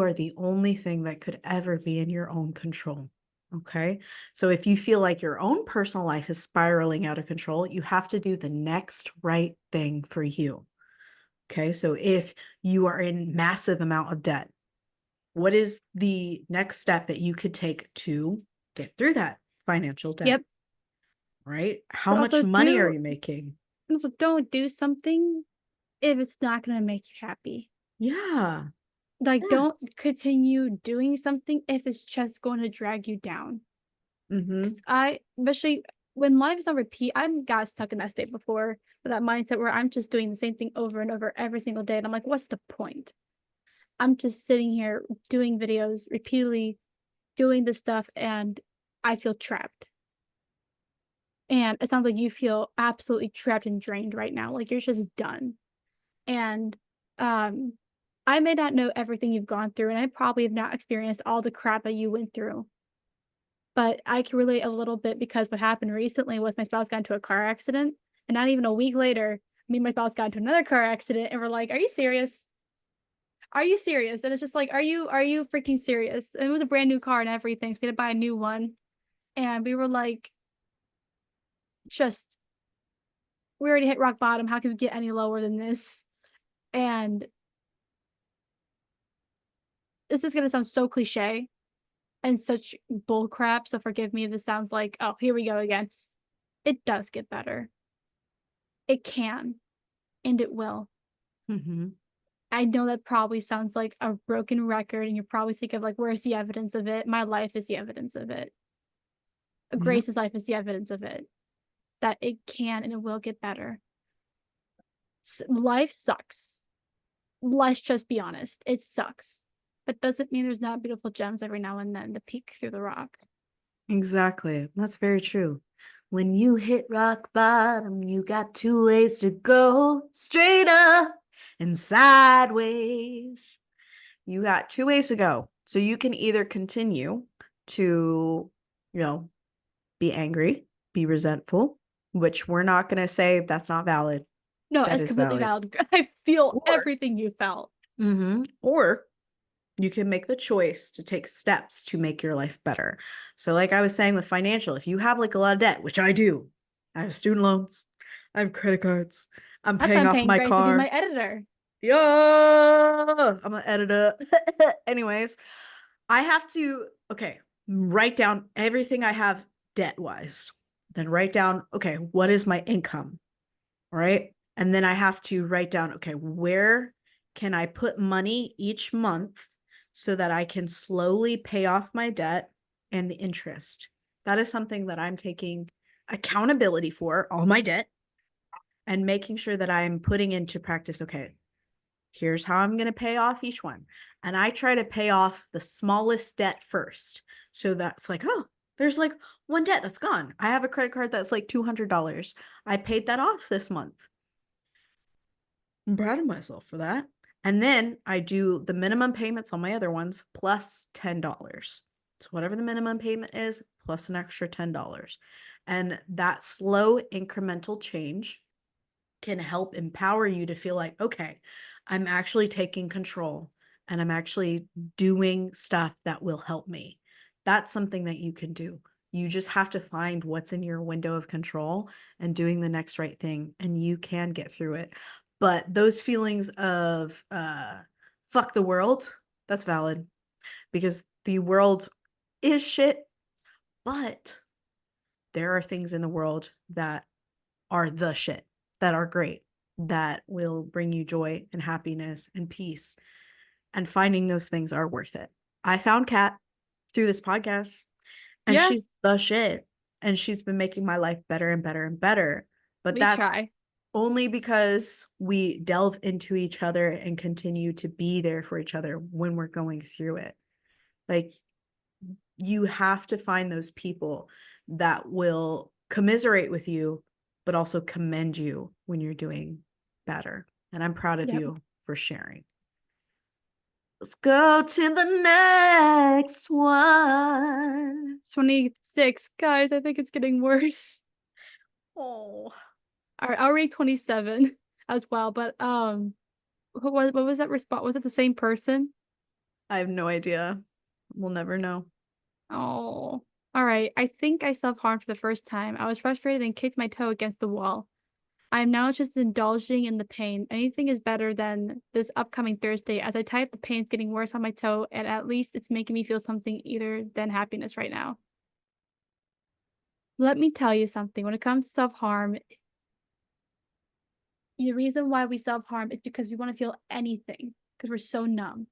are the only thing that could ever be in your own control. Okay. So if you feel like your own personal life is spiraling out of control, you have to do the next right thing for you. Okay. So if you are in massive amount of debt, what is the next step that you could take to get through that financial debt? Yep. Right. How But much also money are you making? Also, don't do something if it's not going to make you happy. Yeah. Like, don't continue doing something if it's just going to drag you down. Because especially when life is on repeat, I've got stuck in that state before, with that mindset where I'm just doing the same thing over and over every single day. And I'm like, what's the point? I'm just sitting here doing videos repeatedly, doing this stuff, and I feel trapped. And it sounds like you feel absolutely trapped and drained right now. Like you're just done. And um I may not know everything you've gone through, and I probably have not experienced all the crap that you went through. But I can relate a little bit because what happened recently was my spouse got into a car accident, and not even a week later, me and my spouse got into another car accident, and we're like, "Are you serious? Are you serious?" And it's just like, "Are you freaking serious?" And it was a brand new car and everything, so we had to buy a new one, and we were like, "Just, we already hit rock bottom. How can we get any lower than this?" And this is gonna sound so cliche and such bull crap, so forgive me if it sounds like, "Oh, here we go again." It does get better. It can, and it will. I know that probably sounds like a broken record, and you're probably thinking of like, "Where's the evidence of it?" My life is the evidence of it. Grace's life is the evidence of it. That it can and it will get better. Life sucks. Let's just be honest. It sucks. But doesn't mean there's not beautiful gems every now and then to peek through the rock. Exactly. That's very true. When you hit rock bottom, you got 2 ways to go: straight up and sideways. You got 2 ways to go. So you can either continue to, be angry, be resentful, which we're not going to say that's not valid. No, That it's is completely valid. I feel everything you felt. Or you can make the choice to take steps to make your life better. So like I was saying with financial, if you have like a lot of debt, which I do, I have student loans, I have credit cards, I'm That's why paying I'm off paying my Grace to be car. my editor. Yeah, I'm an editor. Anyways, I have to, write down everything I have debt wise. Then write down, okay, what is my income? Right. And then I have to write down, okay, where can I put money each month so that I can slowly pay off my debt and the interest? That is something that I'm taking accountability for, all my debt, and making sure that I'm putting into practice. Okay, here's how I'm going to pay off each one. And I try to pay off the smallest debt first. So that's like, oh, there's like one debt that's gone. I have a credit card that's like $200. I paid that off this month. I'm proud of myself for that. And then I do the minimum payments on my other ones plus $10. So whatever the minimum payment is, plus an extra $10. And that slow incremental change can help empower you to feel like, okay, I'm actually taking control and I'm actually doing stuff that will help me. That's something that you can do. You just have to find what's in your window of control and doing the next right thing, and you can get through it. But those feelings of fuck the world, that's valid, because the world is shit, but there are things in the world that are the shit, that are great, that will bring you joy and happiness and peace. And finding those things are worth it. I found Kat through this podcast, and Yeah, she's the shit. And she's been making my life better and better and better. But we that's try. only because we delve into each other and continue to be there for each other when we're going through it. Like, you have to find those people that will commiserate with you, but also commend you when you're doing better. And I'm proud of Yep. you for sharing. Let's go to the next one. 26. Guys, I think it's getting worse. Oh, All right, I'll read 27 as well, but what was that response? Was it the same person? I have no idea. We'll never know. Oh. All right. I think I self-harmed for the first time. I was frustrated and kicked my toe against the wall. I am now just indulging in the pain. Anything is better than this upcoming Thursday. As I type, the pain's getting worse on my toe, and at least it's making me feel something other than happiness right now. Let me tell you something. When it comes to self-harm, the reason why we self-harm is because we want to feel anything, because we're so numb.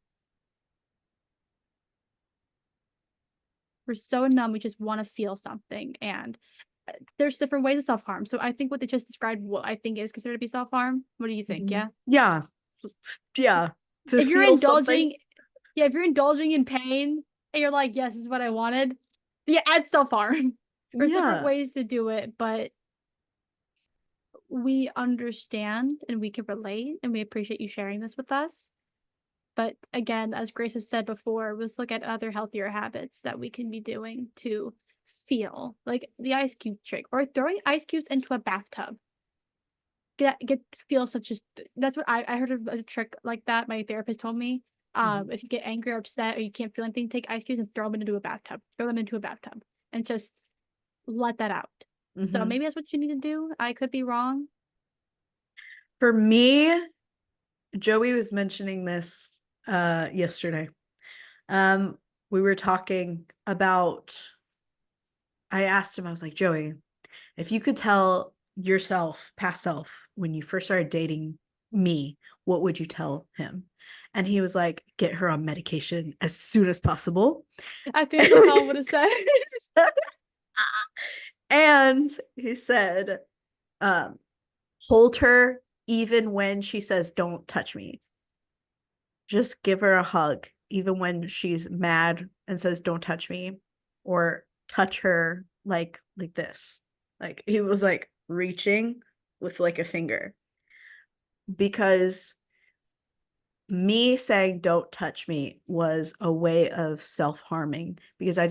We're so numb, we just want to feel something. And there's different ways of self-harm. So I think what they just described, what I think is considered to be self-harm. What do you think? Yeah. Yeah. Yeah. To If you're feel something. indulging, yeah, if you're indulging in pain and you're like, yes, this is what I wanted, yeah, add self-harm. There's different Yeah. ways to do it, but we understand and we can relate, and we appreciate you sharing this with us. But again, as Grace has said before, let's look at other healthier habits that we can be doing to feel, like the ice cube trick, or throwing ice cubes into a bathtub. Get to feel such as that's what I heard of a trick like that. My therapist told me. If you get angry or upset or you can't feel anything, take ice cubes and throw them into a bathtub. Throw them into a bathtub and just let that out. So maybe that's what you need to do. I could be wrong. For me, Joey was mentioning this yesterday. We were talking about, I asked him, I was like, Joey, if you could tell yourself, past self, when you first started dating me, what would you tell him? And he was like, get her on medication as soon as possible. I think that's what Colin would have said. And he said, hold her even when she says, don't touch me. Just give her a hug, even when she's mad and says, don't touch me, or touch her like this. Like, he was like reaching with like a finger, because me saying don't touch me was a way of self-harming, because I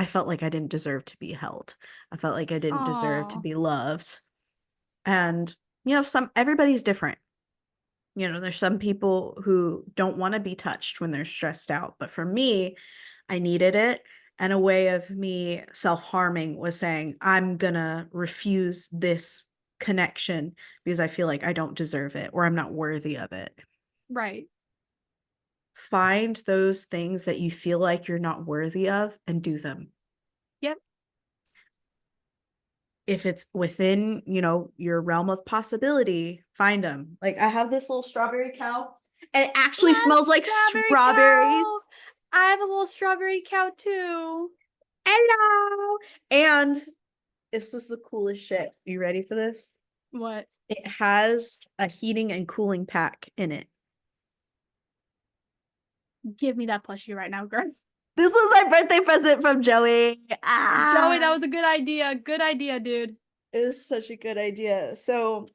felt like I didn't deserve to be held. I felt like I didn't deserve to Aw. be loved. And everybody's different. There's some people who don't want to be touched when they're stressed out, but for me, I needed it. And a way of me self-harming was saying, I'm gonna refuse this connection because I feel like I don't deserve it, or I'm not worthy of it. Right. Find those things that you feel like you're not worthy of and do them. Yep. if it's within, your realm of possibility, find them. Like I have this little strawberry cow, and it actually smells like strawberries. Cow. I have a little strawberry cow too. Hello. And this is the coolest shit. You ready for this? What? It has a heating and cooling pack in it. Give me that plushie right now, girl. This was my birthday present from Joey. Joey, that was a good idea. Good idea, dude. It was such a good idea. So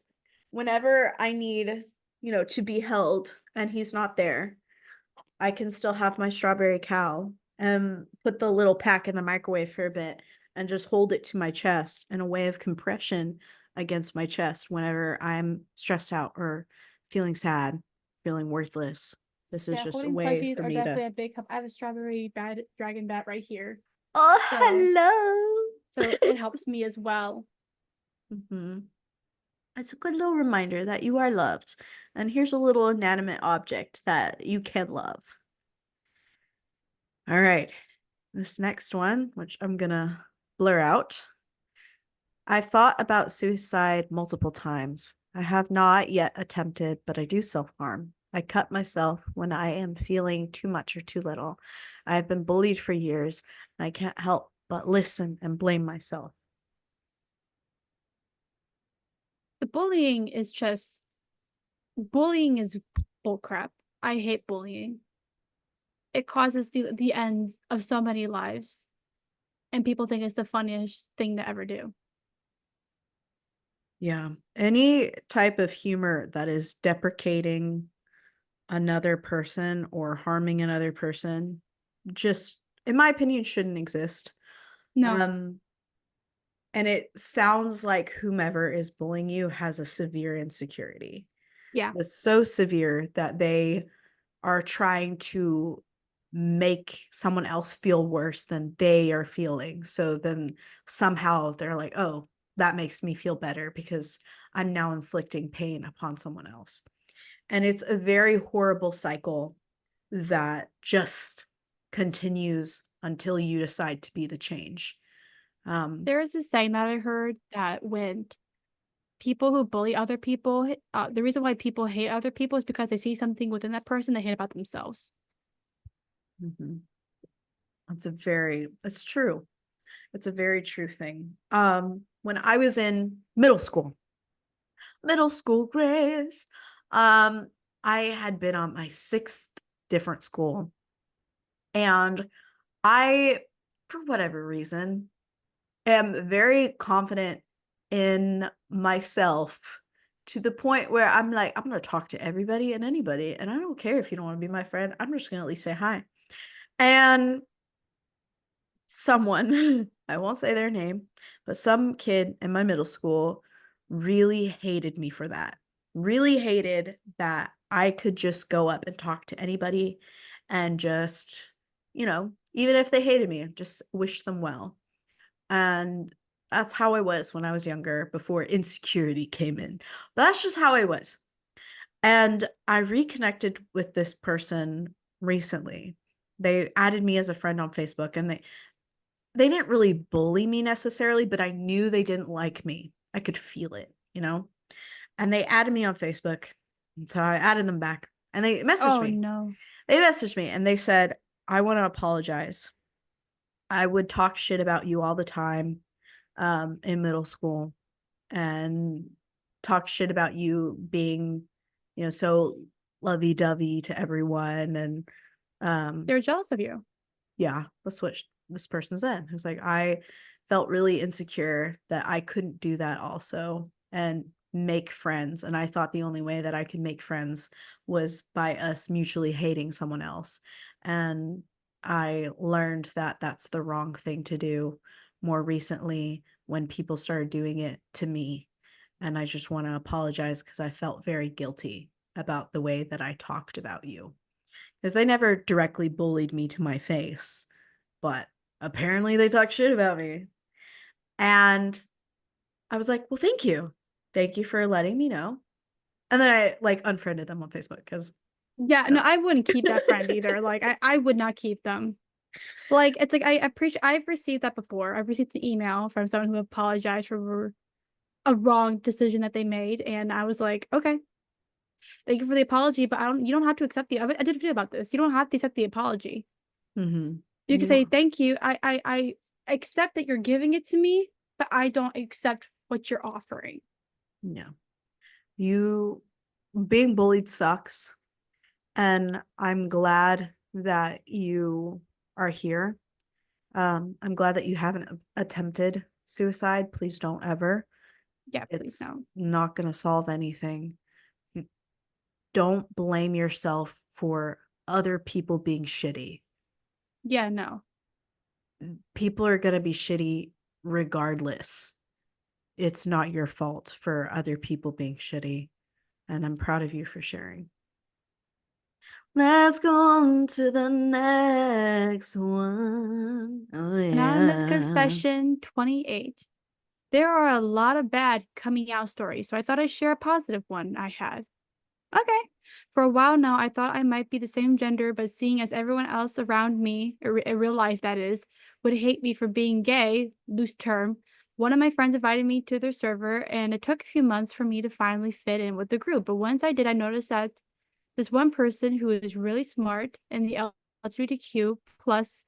whenever I need, to be held and he's not there, I can still have my strawberry cow and put the little pack in the microwave for a bit and just hold it to my chest in a way of compression against my chest whenever I'm stressed out or feeling sad, feeling worthless. This is just a way for me definitely to. a big cup. I have a strawberry dragon bat right here. Oh, So- hello. So it helps me as well. Mm-hmm. It's a good little reminder that you are loved. And here's a little inanimate object that you can love. All right. This next one, which I'm going to blur out. I've thought about suicide multiple times. I have not yet attempted, but I do self-harm. I cut myself when I am feeling too much or too little. I have been bullied for years, and I can't help but listen and blame myself. The bullying is bullcrap. I hate bullying. It causes the end of so many lives. And people think it's the funniest thing to ever do. Yeah. Any type of humor that is deprecating another person or harming another person, just, in my opinion, shouldn't exist. No. And it sounds like whomever is bullying you has a severe insecurity. Yeah. It's so severe that they are trying to make someone else feel worse than they are feeling. So then somehow they're like, oh, that makes me feel better because I'm now inflicting pain upon someone else. And it's a very horrible cycle that just continues until you decide to be the change. There is this saying that I heard that when people who bully other people, the reason why people hate other people is because they see something within that person they hate about themselves. Mm-hmm. It's true. It's a very true thing. When I was in middle school grades, I had been on my 6th different school, and I, for whatever reason, am very confident in myself to the point where I'm like, I'm going to talk to everybody and anybody, and I don't care if you don't want to be my friend. I'm just going to at least say hi. And someone, I won't say their name, but some kid in my middle school really hated me for that. Really hated that I could just go up and talk to anybody and just, even if they hated me, just wish them well. And that's how I was when I was younger, before insecurity came in. But that's just how I was. And I reconnected with this person recently. They added me as a friend on Facebook, and they didn't really bully me necessarily, but I knew they didn't like me. I could feel it, And they added me on Facebook. And so I added them back, and they messaged me. No. They messaged me and they said, I want to apologize. I would talk shit about you all the time in middle school, and talk shit about you being, so lovey-dovey to everyone. And They're jealous of you. yeah, that's what this person said. It was like, I felt really insecure that I couldn't do that also and make friends. And I thought the only way that I could make friends was by us mutually hating someone else. And I learned that that's the wrong thing to do more recently when people started doing it to me. And I just want to apologize because I felt very guilty about the way that I talked about you. Because they never directly bullied me to my face, but apparently they talk shit about me. And I was like, well, thank you. Thank you for letting me know. And then I unfriended them on Facebook because Yeah, no, I wouldn't keep that friend either. Like I would not keep them. Like, it's like I appreciate. I've received that before. I've received an email from someone who apologized for a wrong decision that they made, and I was like, okay, thank you for the apology, but you don't have to accept I did feel about this. You don't have to accept the apology. Mm-hmm. You can say thank you. I accept that you're giving it to me, but I don't accept what you're offering. Yeah. You being bullied sucks. And I'm glad that you are here. I'm glad that you haven't attempted suicide. Please don't ever. Yeah, please It's no. not going to solve anything. Don't blame yourself for other people being shitty. Yeah, no. People are going to be shitty regardless. It's not your fault for other people being shitty. And I'm proud of you for sharing. Let's go on to the next one. Oh, Anonymous yeah. confession 28. There are a lot of bad coming out stories, so I thought I'd share a positive one I had. Okay. For a while now, I thought I might be the same gender, but seeing as everyone else around me, in real life that is, would hate me for being gay, loose term, one of my friends invited me to their server, and it took a few months for me to finally fit in with the group. But once I did, I noticed that this one person who is really smart in the LGBTQ plus,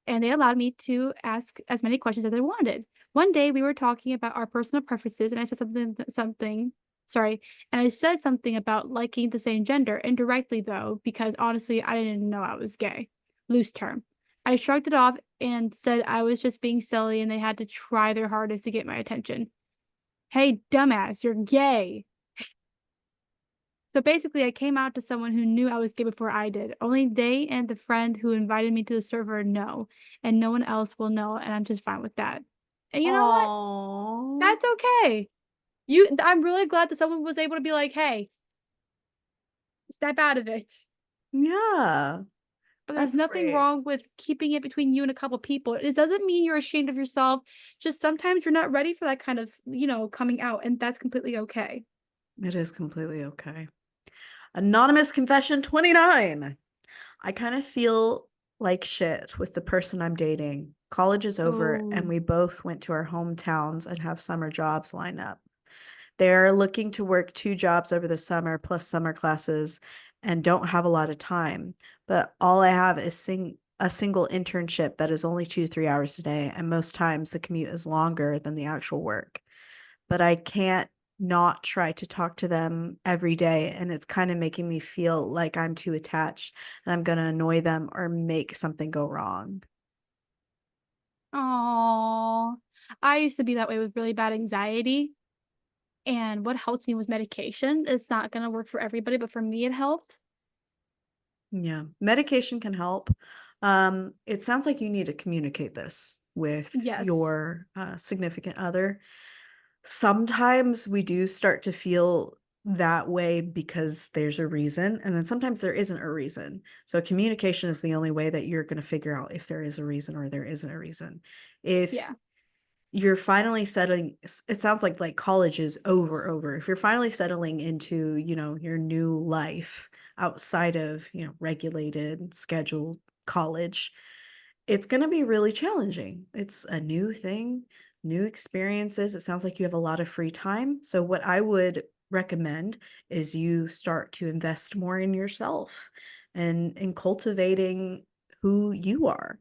and they allowed me to ask as many questions as I wanted. One day we were talking about our personal preferences, and I said and I said something about liking the same gender, indirectly though, because honestly, I didn't know I was gay. Loose term. I shrugged it off and said I was just being silly and they had to try their hardest to get my attention. Hey, dumbass, you're gay. So basically, I came out to someone who knew I was gay before I did. Only they and the friend who invited me to the server know, and no one else will know, and I'm just fine with that. And you know what? Aww. That's okay. I'm really glad that someone was able to be like, "Hey, step out of it." Yeah, But there's that's nothing great. wrong with keeping it between you and a couple people. It doesn't mean you're ashamed of yourself. Just sometimes you're not ready for that kind of, coming out, and that's completely okay. It is completely okay. Anonymous confession 29. I kind of feel like shit with the person I'm dating. College is over, and Oh, we both went to our hometowns and have summer jobs lined up. They're looking to work 2 jobs over the summer plus summer classes and don't have a lot of time. But all I have is a single internship that is only 2 to 3 hours a day, and most times the commute is longer than the actual work. But I can't not try to talk to them every day, and it's kind of making me feel like I'm too attached and I'm going to annoy them or make something go wrong. oh. I used to be that way with really bad anxiety. And what helped me was medication. It's not gonna work for everybody, but for me, it helped. Yeah, medication can help. It sounds like you need to communicate this with Yes. your significant other. Sometimes we do start to feel that way because there's a reason, and then sometimes there isn't a reason. So communication is the only way that you're going to figure out if there is a reason or there isn't a reason. If Yeah. you're finally settling, it sounds like college is over. If you're finally settling into, your new life outside of, regulated, scheduled college, it's going to be really challenging. It's a new thing, new experiences. It sounds like you have a lot of free time. So what I would recommend is you start to invest more in yourself and in cultivating who you are.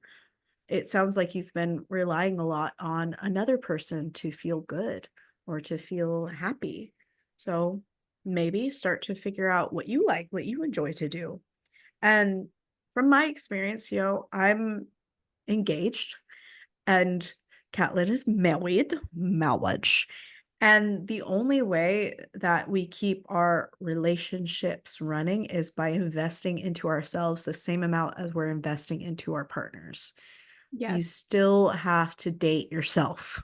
It sounds like you've been relying a lot on another person to feel good or to feel happy. So maybe start to figure out what you like, what you enjoy to do. And from my experience, I'm engaged and Catlin is married. And the only way that we keep our relationships running is by investing into ourselves the same amount as we're investing into our partners. You Yes. still have to date yourself.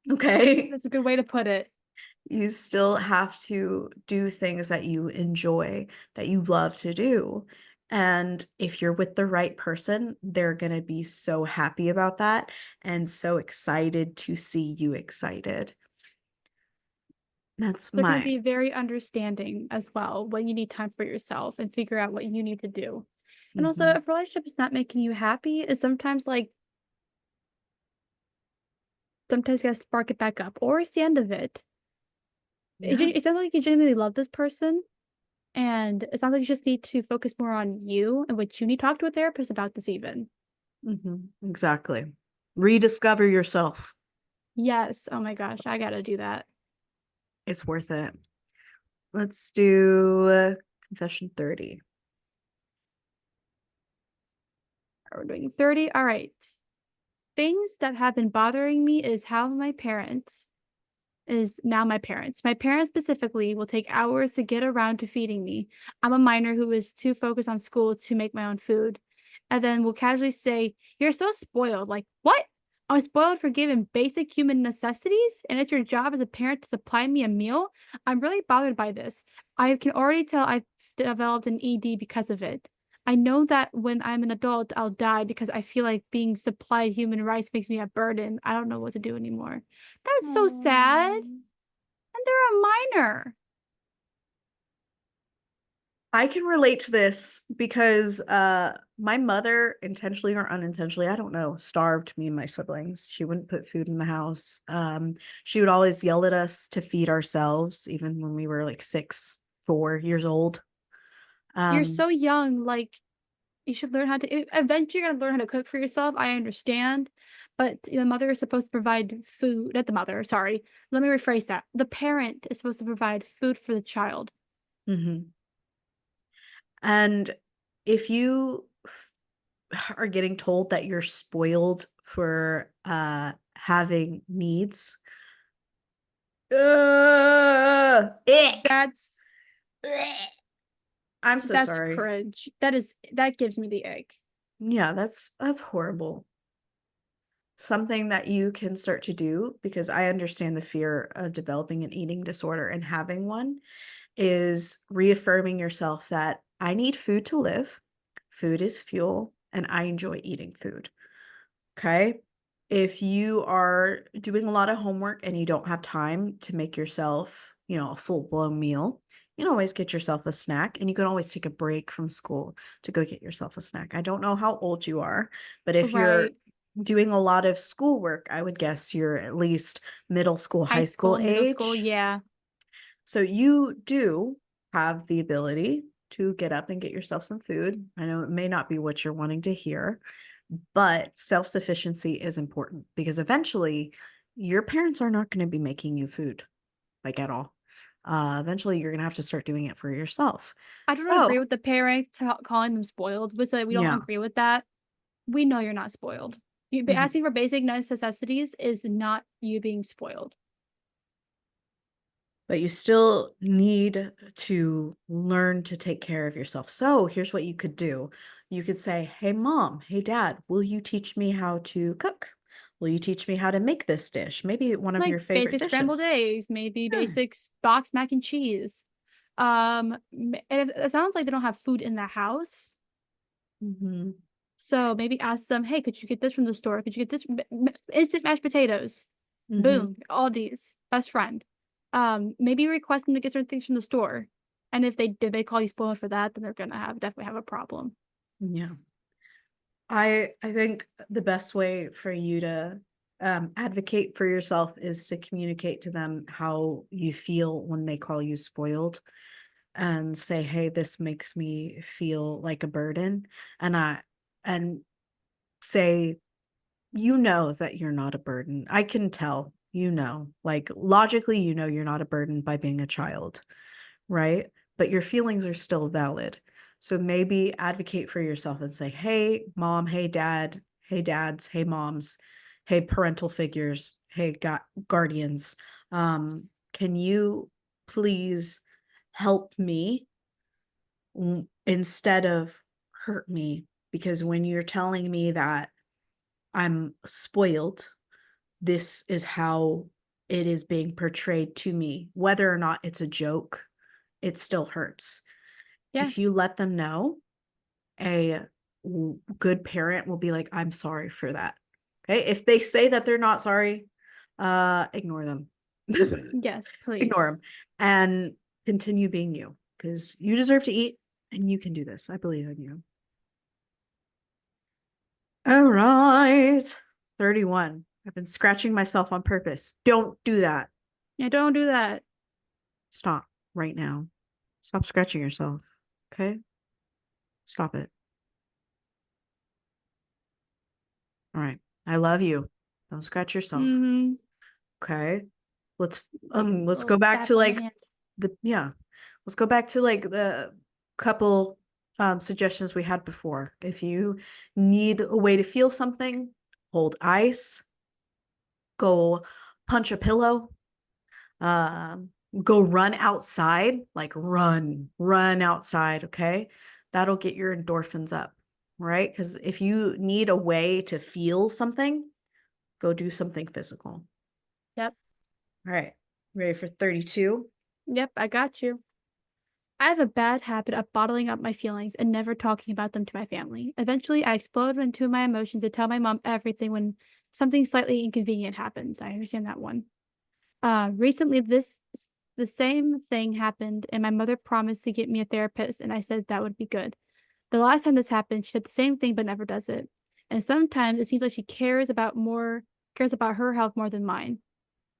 Okay. That's a good way to put it. You still have to do things that you enjoy, that you love to do. And if you're with the right person, they're going to be so happy about that and so excited to see you excited. That's They're gonna my, be very understanding as well when you need time for yourself and figure out what you need to do. And also, Mhm. if a relationship is not making you happy, is sometimes like sometimes you gotta spark it back up, or it's the end of it. Yeah. It sounds like you genuinely love this person, and it sounds like you just need to focus more on you and what you need to talk to a therapist about this even. Exactly. Rediscover yourself. Yes. Oh my gosh, I gotta do that. It's worth it. Let's do confession 30. We're doing 30. All right. Things that have been bothering me is how my parents. My parents specifically will take hours to get around to feeding me. I'm a minor who is too focused on school to make my own food. And then will casually say, "You're so spoiled." Like, what? I'm spoiled for giving basic human necessities, and it's your job as a parent to supply me a meal? I'm really bothered by this. I can already tell I've developed an ED because of it. I know that when I'm an adult, I'll die because I feel like being supplied human rights makes me a burden. I don't know what to do anymore. That's so sad. Mm. And they're a minor. I can relate to this because my mother, intentionally or unintentionally, I don't know, starved me and my siblings. She wouldn't put food in the house. She would always yell at us to feed ourselves, even when we were like 6, 4 years old. You're Um, so young, like, you should learn how to eventually you're gonna learn how to cook for yourself, I understand, but the mother is supposed to provide food not the mother, sorry, let me rephrase that. The parent is supposed to provide food for the child. mhm. And if you are getting told that you're spoiled for having needs, ick. That's I'm so that's sorry. cringe. That gives me the ick. Yeah, that's horrible. Something that you can start to do, because I understand the fear of developing an eating disorder and having one, is reaffirming yourself that I need food to live. Food is fuel, and I enjoy eating food. Okay. If you are doing a lot of homework and you don't have time to make yourself, a full-blown meal, you can always get yourself a snack, and you can always take a break from school to go get yourself a snack. I don't know how old you are, but if you're Right. doing a lot of schoolwork, I would guess you're at least middle school, High high school school, middle school, age. yeah. So you do have the ability to get up and get yourself some food. I know it may not be what you're wanting to hear, but self-sufficiency is important because eventually your parents are not going to be making you food, like, at all. Eventually you're going to have to start doing it for yourself. I don't agree So, with the parent calling them spoiled, we don't yeah. agree with that. We know you're not spoiled. You be Mhm. asking for basic necessities is not you being spoiled. But you still need to learn to take care of yourself. So here's what you could do. You could say, "Hey, mom, hey, dad, will you teach me how to cook? Will you teach me how to make this dish? Maybe one of Like your favorite basic scrambled dishes." eggs, maybe Yeah. basic box mac and cheese. It sounds like they don't have food in the house. Mhm. So maybe ask them, "Hey, could you get this from the store? Could you get this instant mashed potatoes?" Mhm. Boom, Aldi's, best friend. Maybe request them to get certain things from the store. And if they call you spoiled for that, then they're gonna definitely have a problem. Yeah. I think the best way for you to advocate for yourself is to communicate to them how you feel when they call you spoiled, and say, "Hey, this makes me feel like a burden." And say, "You know that you're not a burden. I can tell, like, logically, you're not a burden by being a child, right? But your feelings are still valid." So maybe advocate for yourself and say, "Hey, mom, hey, dad, hey, dads, hey, moms, hey, parental figures, hey, guardians, can you please help me instead of hurt me? Because when you're telling me that I'm spoiled, this is how it is being portrayed to me. Whether or not it's a joke, it still hurts." Yeah. If you let them know, a good parent will be like, "I'm sorry for that." Okay? If they say that they're not sorry, ignore them. Yes, Ignore please. them and continue being you, because you deserve to eat and you can do this. I believe in you. All right. 31. I've been scratching myself on purpose. Don't do that. Yeah, don't do that. Stop right now. Stop scratching yourself. Okay? Stop it. All right. I love you. Don't scratch yourself. Mm-hmm. Okay? Let's go Oh, back tap to on the like hand. let's go back to like the couple suggestions we had before. If you need a way to feel something, hold ice, go punch a pillow, um, go run outside, like run outside, okay? That'll get your endorphins up, right? Because if you need a way to feel something, go do something physical. Yep. All right, ready for 32? Yep, I got you. I have a bad habit of bottling up my feelings and never talking about them to my family. Eventually, I explode into my emotions and tell my mom everything when something slightly inconvenient happens. I understand that one. Recently, the same thing happened, and my mother promised to get me a therapist, and I said that would be good. The last time this happened, she said the same thing but never does it. And sometimes it seems like she cares about her health more than mine.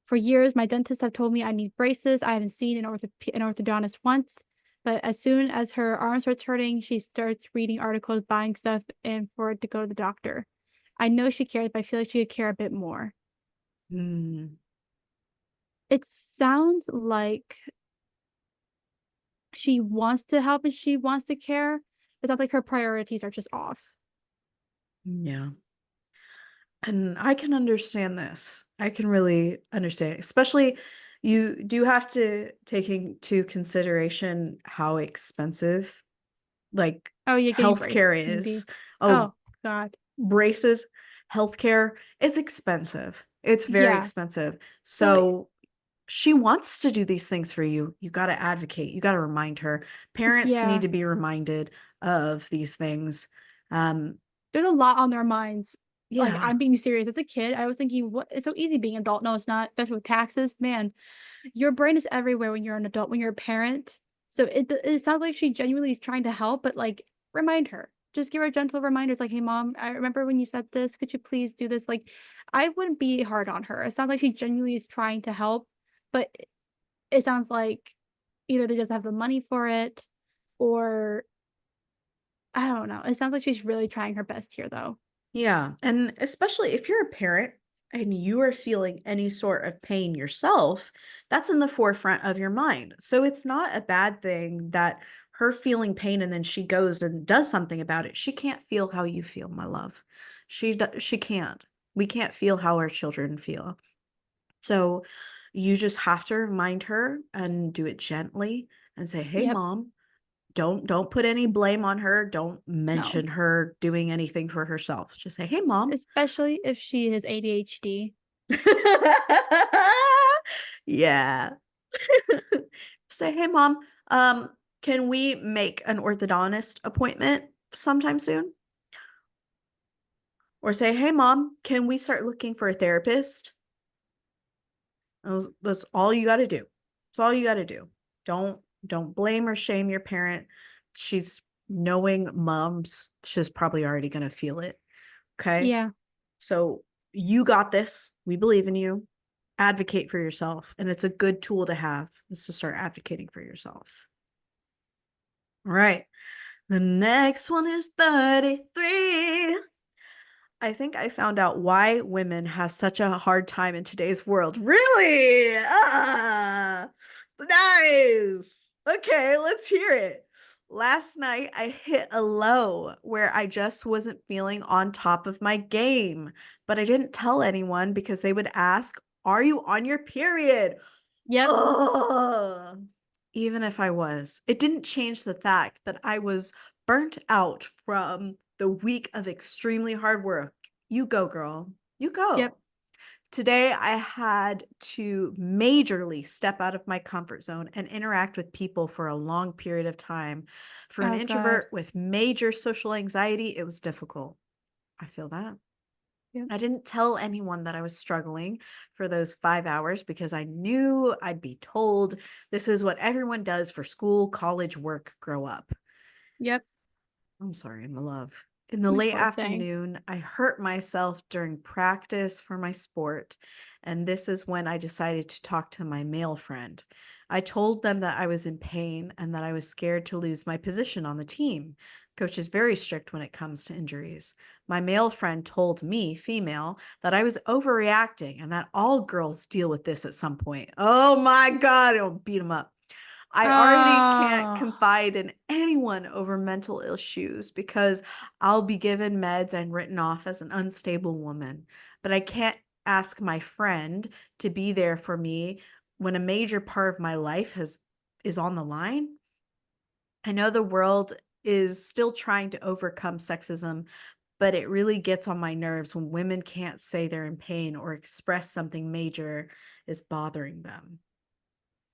For years, my dentists have told me I need braces. I haven't seen an orthodontist once, but as soon as her arm starts hurting, she starts reading articles, buying stuff, and for it to go to the doctor. I know she cares, but I feel like she could care a bit more. Hmm. It sounds like she wants to help and she wants to care. It sounds like her priorities are just off. Yeah. And I can understand this. I can really understand it. Especially you do have to take into consideration how expensive like Oh, yeah, getting healthcare braces can is. be. Oh, Oh, God. braces, healthcare, it's expensive. It's very Yeah, expensive. but So she wants to do these things for you. You got to advocate. You got to remind her. Parents need yeah, to be reminded of these things. Um, there's a lot on their minds. Like, yeah. I'm being serious. As a kid, I was thinking, what? It's so easy being an adult. No, it's not. Especially with taxes, man. Your brain is everywhere when you're an adult. When you're a parent, so it sounds like she genuinely is trying to help, but like, remind her. Just give her gentle reminders, like, "Hey, mom, I remember when you said this. Could you please do this?" Like, I wouldn't be hard on her. It sounds like she genuinely is trying to help, but it sounds like either they just have the money for it, or I don't know. It sounds like she's really trying her best here, though. Yeah. And especially if you're a parent and you are feeling any sort of pain yourself, that's in the forefront of your mind. So it's not a bad thing that her feeling pain and then she goes and does something about it. She can't feel how you feel, my love. She can't. We can't feel how our children feel. So you just have to remind her and do it gently and say, "Hey, Yep. mom, don't put any blame on her. Don't No. mention her doing anything for herself. Just say, "Hey, mom." Especially if she has ADHD. Yeah. Say, "Hey, mom, um, can we make an orthodontist appointment sometime soon?" Or say, "Hey, mom, can we start looking for a therapist?" That's all you got to do. That's all you got to do. Don't blame or shame your parent. She's knowing moms. She's probably already going to feel it. Okay. Yeah. So you got this. We believe in you. Advocate for yourself. And it's a good tool to have is to start advocating for yourself. All right. The next one is 33. I think I found out why women have such a hard time in today's world. Really? Ah, nice. Okay, let's hear it. Last night, I hit a low where I just wasn't feeling on top of my game, but I didn't tell anyone because they would ask, "Are you on your period?" Yep. Ugh. Even if I was, it didn't change the fact that I was burnt out from the week of extremely hard work. You go, girl. You Yep. go. Today, I had to majorly step out of my comfort zone and interact with people for a long period of time. For an Oh, God. introvert with major social anxiety, it was difficult. I feel that. Yep. I didn't tell anyone that I was struggling for those 5 hours because I knew I'd be told this is what everyone does for school, college, work, grow up. Yep. I'm sorry, my love. In the My late poor thing. afternoon, I hurt myself during practice for my sport, and this is when I decided to talk to my male friend. I told them that I was in pain and that I was scared to lose my position on the team. Coach is very strict when it comes to injuries. My male friend told me, female, that I was overreacting and that all girls deal with this at some point. Oh my God, it'll beat him up. I already can't Oh, confide in anyone over mental issues because I'll be given meds and written off as an unstable woman. But I can't ask my friend to be there for me when a major part of my life is on the line. I know the world is still trying to overcome sexism, but it really gets on my nerves when women can't say they're in pain or express something major is bothering them.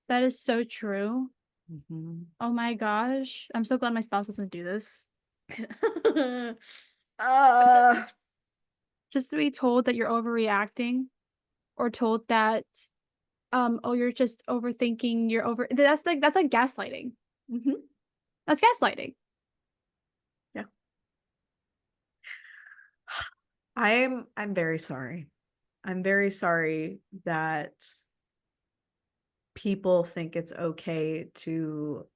that is so true. Mhm. Oh my gosh. I'm so glad my spouse doesn't do this. uh, Just to be told that you're overreacting or told that oh, you're just overthinking, that's like gaslighting. mhm. That's gaslighting. Yeah. I'm very sorry. I'm very sorry that people think it's okay to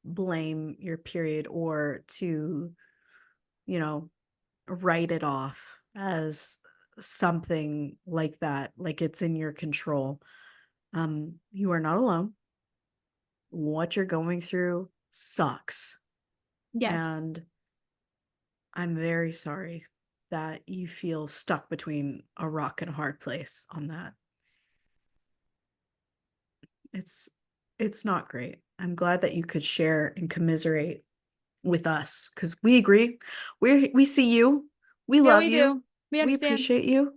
blame your period or to, you know, write it off as something like that, like it's in your control. You are not alone. What you're going through sucks. Yes. And I'm very sorry that you feel stuck between a rock and a hard place on that. It's it's not great. I'm glad that you could share and commiserate with us because we agree. We see you. We Yeah, love we you. do. We We understand. appreciate you.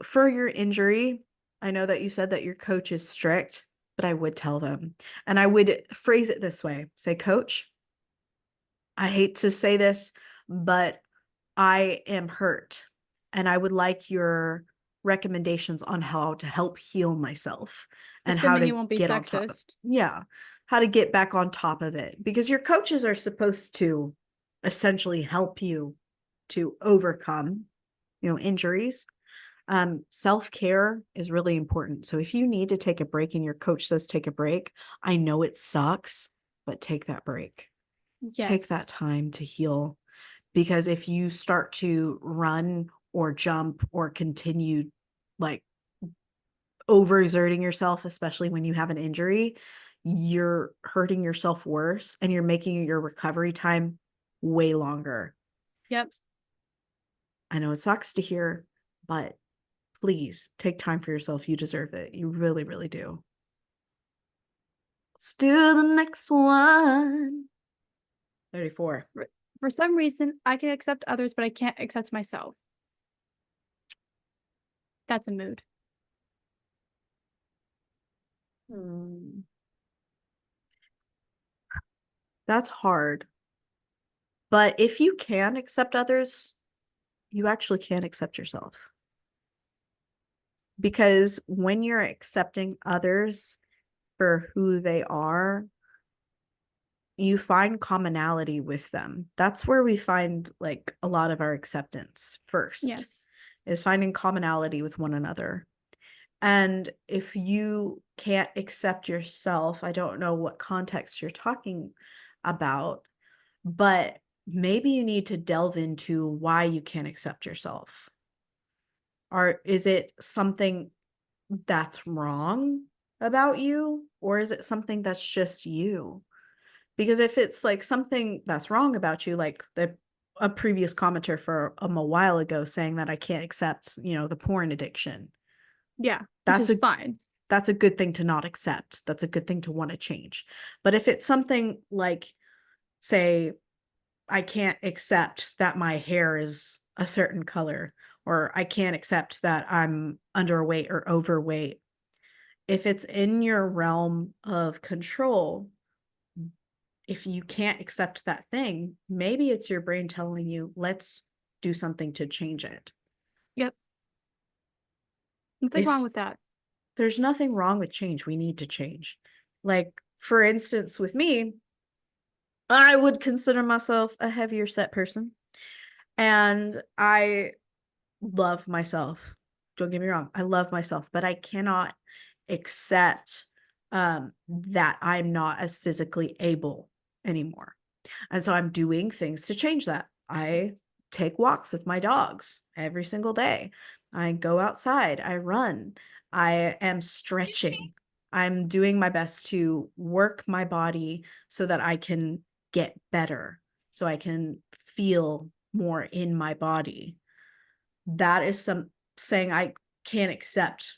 For your injury, I know that you said that your coach is strict, but I would tell them. And I would phrase it this way. Say, "Coach, I hate to say this, but I am hurt and I would like your recommendations on how to help heal myself and how Assuming to it won't be get on top of sexist. yeah, how to get back on top of it because your coaches are supposed to essentially help you to overcome, injuries. Self-care is really important. So if you need to take a break and your coach says take a break, I know it sucks, but take that break. Take that Yes. time to heal because if you start to run or jump or continue like overexerting yourself, especially when you have an injury, you're hurting yourself worse and you're making your recovery time way longer. Yep. I know it sucks to hear, but please take time for yourself. You deserve it. You really, really do. Let's do the next one. 34. For some reason, I can accept others, but I can't accept myself. That's a mood. That's hard. But if you can accept others, you actually can accept yourself. Because when you're accepting others for who they are, you find commonality with them. That's where we find like a lot of our acceptance first, Yes. is finding commonality with one another. And if you can't accept yourself, I don't know what context you're talking about, but maybe you need to delve into why you can't accept yourself. Or is it something that's wrong about you? Or is it something that's just you? Because if it's like something that's wrong about you, like a previous commenter for a while ago saying that I can't accept, the porn addiction. Yeah, which That's is a fine. that's a good thing to not accept. That's a good thing to want to change. But if it's something like, say, I can't accept that my hair is a certain color, or I can't accept that I'm underweight or overweight. If it's in your realm of control, if you can't accept that thing, maybe it's your brain telling you, let's do something to change it. Yep. Nothing wrong If with that. there's nothing wrong with change, we need to change. Like, for instance, with me, I would consider myself a heavier set person. And I love myself. Don't get me wrong. I love myself, but I cannot accept that I'm not as physically able anymore. And so I'm doing things to change that. I take walks with my dogs every single day. I go outside, I run, I am stretching. I'm doing my best to work my body so that I can get better, so I can feel more in my body. That is some saying I can't accept,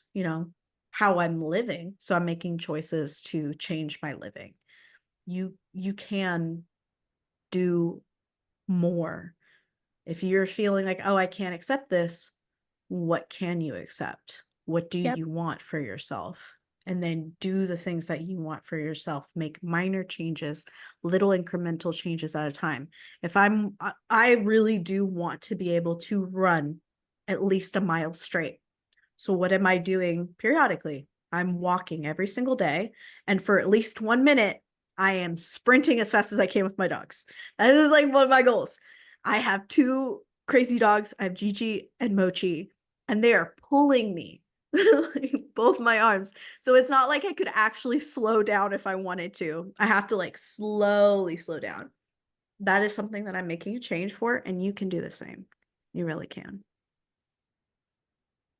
how I'm living. So I'm making choices to change my living. You can do more. If you're feeling like, oh, I can't accept this, what can you accept? What do Yep. you want for yourself? And then do the things that you want for yourself. Make minor changes, little incremental changes at a time. I really do want to be able to run at least a mile straight. So what am I doing periodically? I'm walking every single day. And for at least 1 minute, I am sprinting as fast as I can with my dogs. That is like one of my goals. I have 2 crazy dogs. I have Gigi and Mochi, and they are pulling me, both my arms. So it's not like I could actually slow down if I wanted to. I have to like slowly slow down. That is something that I'm making a change for, and you can do the same. You really can.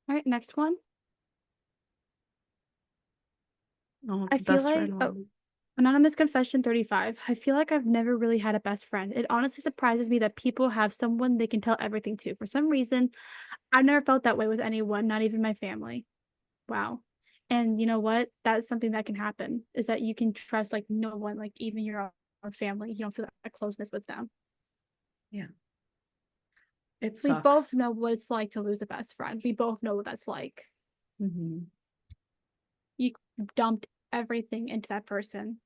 All right, next one. Oh, it's I a feel best like, friend oh, one. Anonymous Confession 35. I feel like I've never really had a best friend. It honestly surprises me that people have someone they can tell everything to. For some reason, I've never felt that way with anyone, not even my family. Wow. And you know what? That's something that can happen, is that you can trust like no one, like even your own family. You don't feel that closeness with them. Yeah. It We both sucks. know what it's like to lose a best friend. We both know what that's like. Mm-hmm. You dumped everything into that person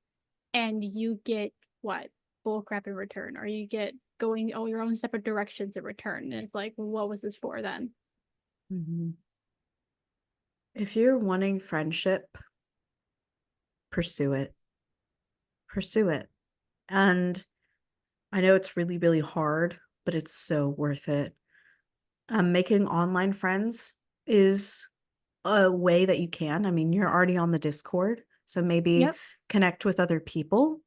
and you get what? Bull crap in return, or you get going your own separate directions in return. And it's like, what was this for then? Mm-hmm. If you're wanting friendship, pursue it. Pursue it. And I know it's really, really hard, but it's so worth it. Making online friends is a way that you can. I mean, you're already on the Discord, so maybe Yep. connect with other people,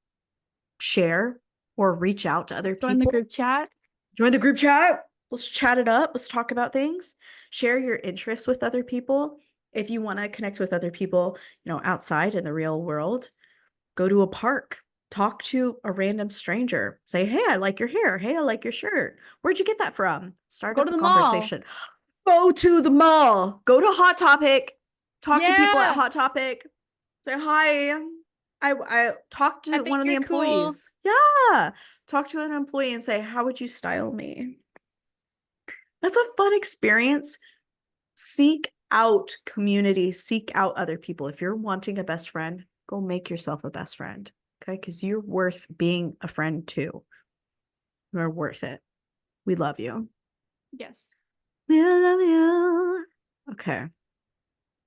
share, or reach out to other Join the people. group chat. Join the group chat. Let's chat it up. Let's talk about things. Share your interests with other people. If you want to connect with other people, outside in the real world, go to a park. Talk to a random stranger. Say, hey, I like your hair. Hey, I like your shirt. Where'd you get that from? Start Go up to a the mall. conversation. Go to the mall. Go to Hot Topic. Talk to people at Yeah. Hot Topic. Say, hi. I talked I to one think of the you're cool. employees. Yeah. Talk to an employee and say, how would you style me? That's a fun experience. Seek out community, seek out other people. If you're wanting a best friend, go make yourself a best friend. Okay. Because you're worth being a friend too. You're worth it. We love you. Yes. We love you. Okay.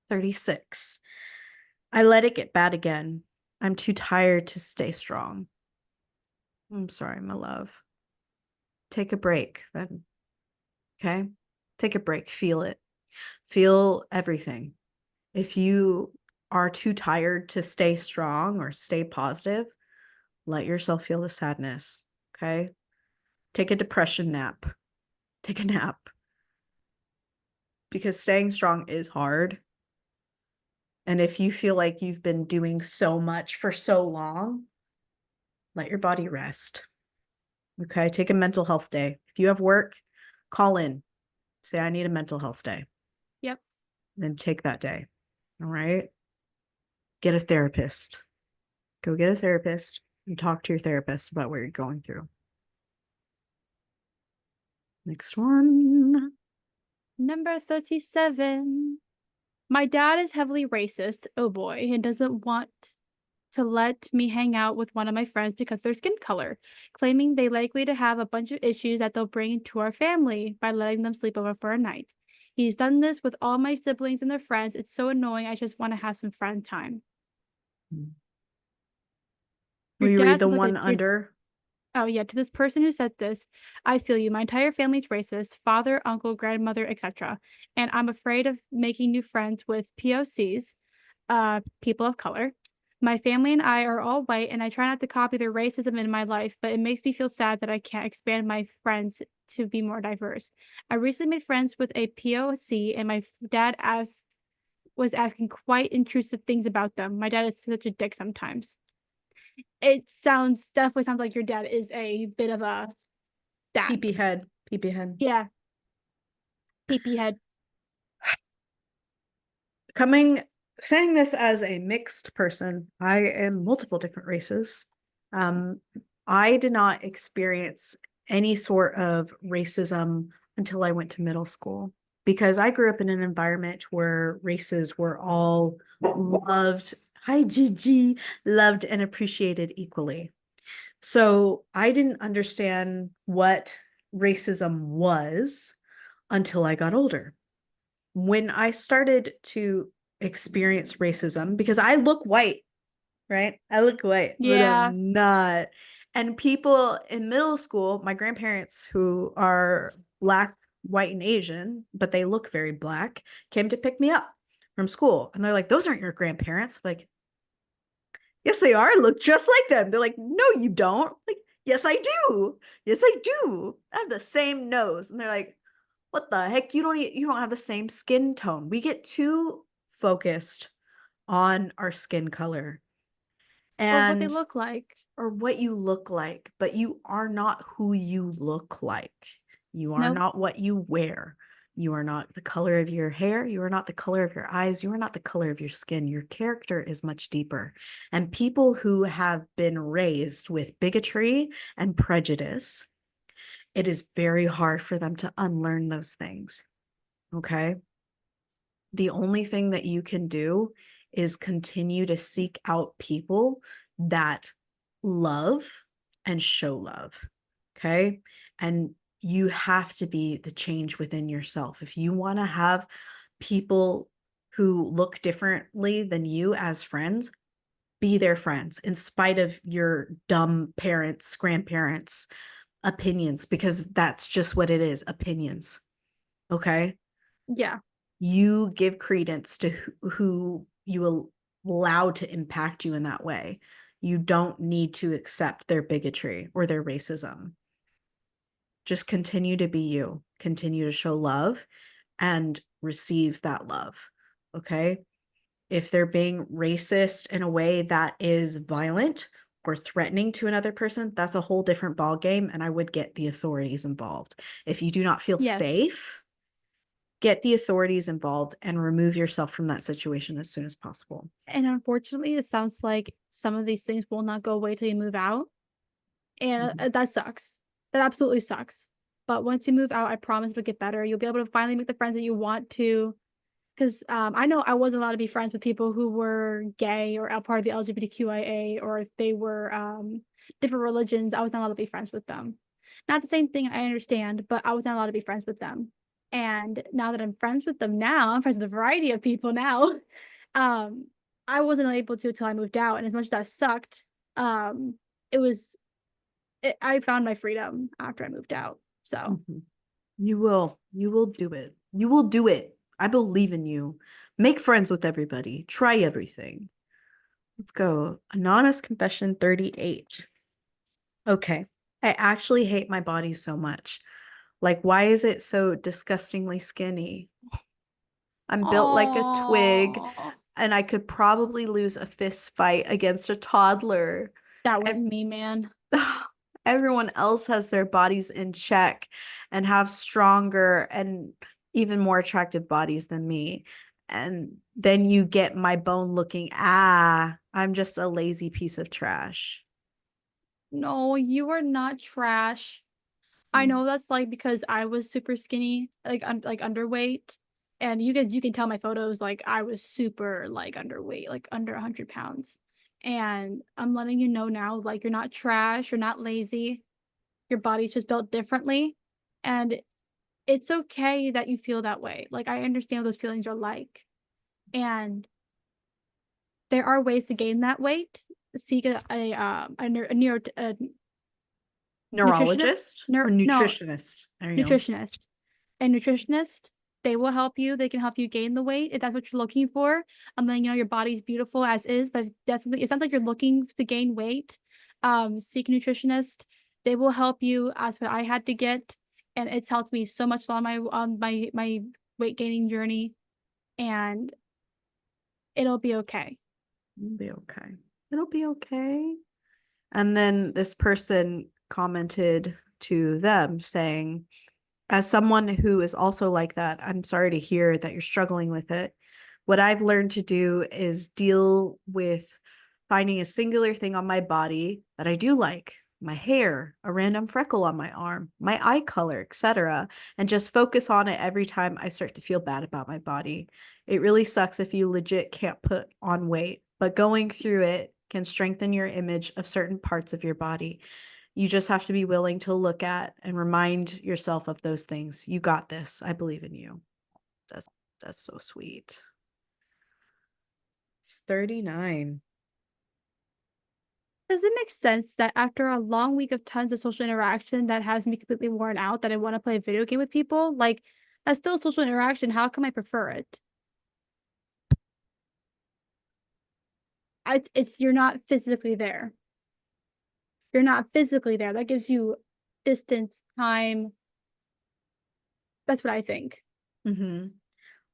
36. I let it get bad again. I'm too tired to stay strong. I'm sorry, my love. Take a break then. Okay. Take a break. Feel it. Feel everything. If you are too tired to stay strong or stay positive, let yourself feel the sadness. Okay. Take a depression nap. Take a nap. Because staying strong is hard. And if you feel like you've been doing so much for so long, let your body rest. Okay. Take a mental health day. If you have work, call in. Say, I need a mental health day. Yep. Then take that day. All right. Get a therapist. Go get a therapist and talk to your therapist about what you're going through. Next one. Number 37. My dad is heavily racist, oh boy, and doesn't want to let me hang out with one of my friends because of their skin color, claiming they likely to have a bunch of issues that they'll bring into our family by letting them sleep over for a night. He's done this with all my siblings and their friends. It's so annoying. I just want to have some friend time. Will Your you read dad the sounds like one under? Oh, yeah, to this person who said this, I feel you. My entire family's racist, father, uncle, grandmother, etc. And I'm afraid of making new friends with POCs, people of color. My family and I are all white, and I try not to copy their racism in my life, but it makes me feel sad that I can't expand my friends to be more diverse. I recently made friends with a POC, and my dad was asking quite intrusive things about them. My dad is such a dick sometimes. It definitely sounds like your dad is a bit of a that. Peepee head. Peepee head. Yeah. Peepee head. Saying this as a mixed person, I am multiple different races. I did not experience any sort of racism until I went to middle school because I grew up in an environment where races were all loved, hi Gigi, loved and appreciated equally. So I didn't understand what racism was until I got older. When I started to experience racism, because I look white, right? I look white, but Yeah. I'm not. And people in middle school, my grandparents who are Black, white, and Asian, but they look very Black, came to pick me up from school. And they're like, those aren't your grandparents. Like, yes, they are. Look just like them. They're like, no, you don't. Like, yes, I do. Yes, I do. I have the same nose. And they're like, what the heck? You don't have the same skin tone. We get too focused on our skin color Or what they and look like. or what you look like, but you are not who you look like. You are Nope. not what you wear. You are not the color of your hair. You are not the color of your eyes. You are not the color of your skin. Your character is much deeper. And people who have been raised with bigotry and prejudice, it is very hard for them to unlearn those things. Okay. The only thing that you can do is continue to seek out people that love and show love. Okay. And you have to be the change within yourself. If you want to have people who look differently than you as friends, be their friends in spite of your dumb parents, grandparents' opinions, because that's just what it is, opinions. Okay. Yeah. You give credence to who you allow to impact you in that way. You don't need to accept their bigotry or their racism. Just continue to be you, continue to show love and receive that love. Okay. If they're being racist in a way that is violent or threatening to another person, that's a whole different ball game, and I would get the authorities involved. If you do not feel Yes. safe, get the authorities involved and remove yourself from that situation as soon as possible. And unfortunately, it sounds like some of these things will not go away till you move out. And that sucks. That absolutely sucks. But once you move out, I promise it'll get better. You'll be able to finally make the friends that you want to. Because I know I wasn't allowed to be friends with people who were gay or a part of the LGBTQIA, or if they were different religions, I was not allowed to be friends with them. Not the same thing, I understand, but I was not allowed to be friends with them. And now that I'm friends with them now, I'm friends with a variety of people now. um, I wasn't able to until I moved out. And as much as that sucked, it was I found my freedom after I moved out. So Mm-hmm. You will do it. You will do it. I believe in you. Make friends with everybody. Try everything. Let's go. Anonymous confession 38. Okay. I actually hate my body so much. Like, why is it so disgustingly skinny? I'm built like a twig, oh, and I could probably lose a fist fight against a toddler. that was me, man. Everyone else has their bodies in check and have stronger and even more attractive bodies than me. And then you get my bone looking, I'm just a lazy piece of trash. No, you are not trash. I know that's like because I was super skinny, like underweight, and you can tell my photos like I was super like underweight, like under 100 pounds. And I'm letting you know now, like you're not trash, you're not lazy. Your body's just built differently, and it's okay that you feel that way. Like I understand what those feelings are like, and there are ways to gain that weight. Seek a neuro Neurologist or No, nutritionist? There you go. nutritionist. A nutritionist, they will help you. They can help you gain the weight if that's what you're looking for. Then your body's beautiful as is, but if that's something, it sounds like you're looking to gain weight. Seek a nutritionist. They will help you. As what I had to get, and it's helped me so much on my weight gaining journey, and it'll be okay. It'll be okay. It'll be okay. And then this person commented to them saying, as someone who is also like that, I'm sorry to hear that you're struggling with it. What I've learned to do is deal with finding a singular thing on my body that I do like, my hair, a random freckle on my arm, my eye color, etc., and just focus on it every time I start to feel bad about my body. It really sucks if you legit can't put on weight, but going through it can strengthen your image of certain parts of your body. You just have to be willing to look at and remind yourself of those things. You got this. I believe in you. That's so sweet. 39. Does it make sense that after a long week of tons of social interaction that has me completely worn out, that I want to play a video game with people? Like, that's still social interaction. How come I prefer it? It's you're not physically there. You're not physically there. That gives you distance, time. That's what I think. Mm-hmm.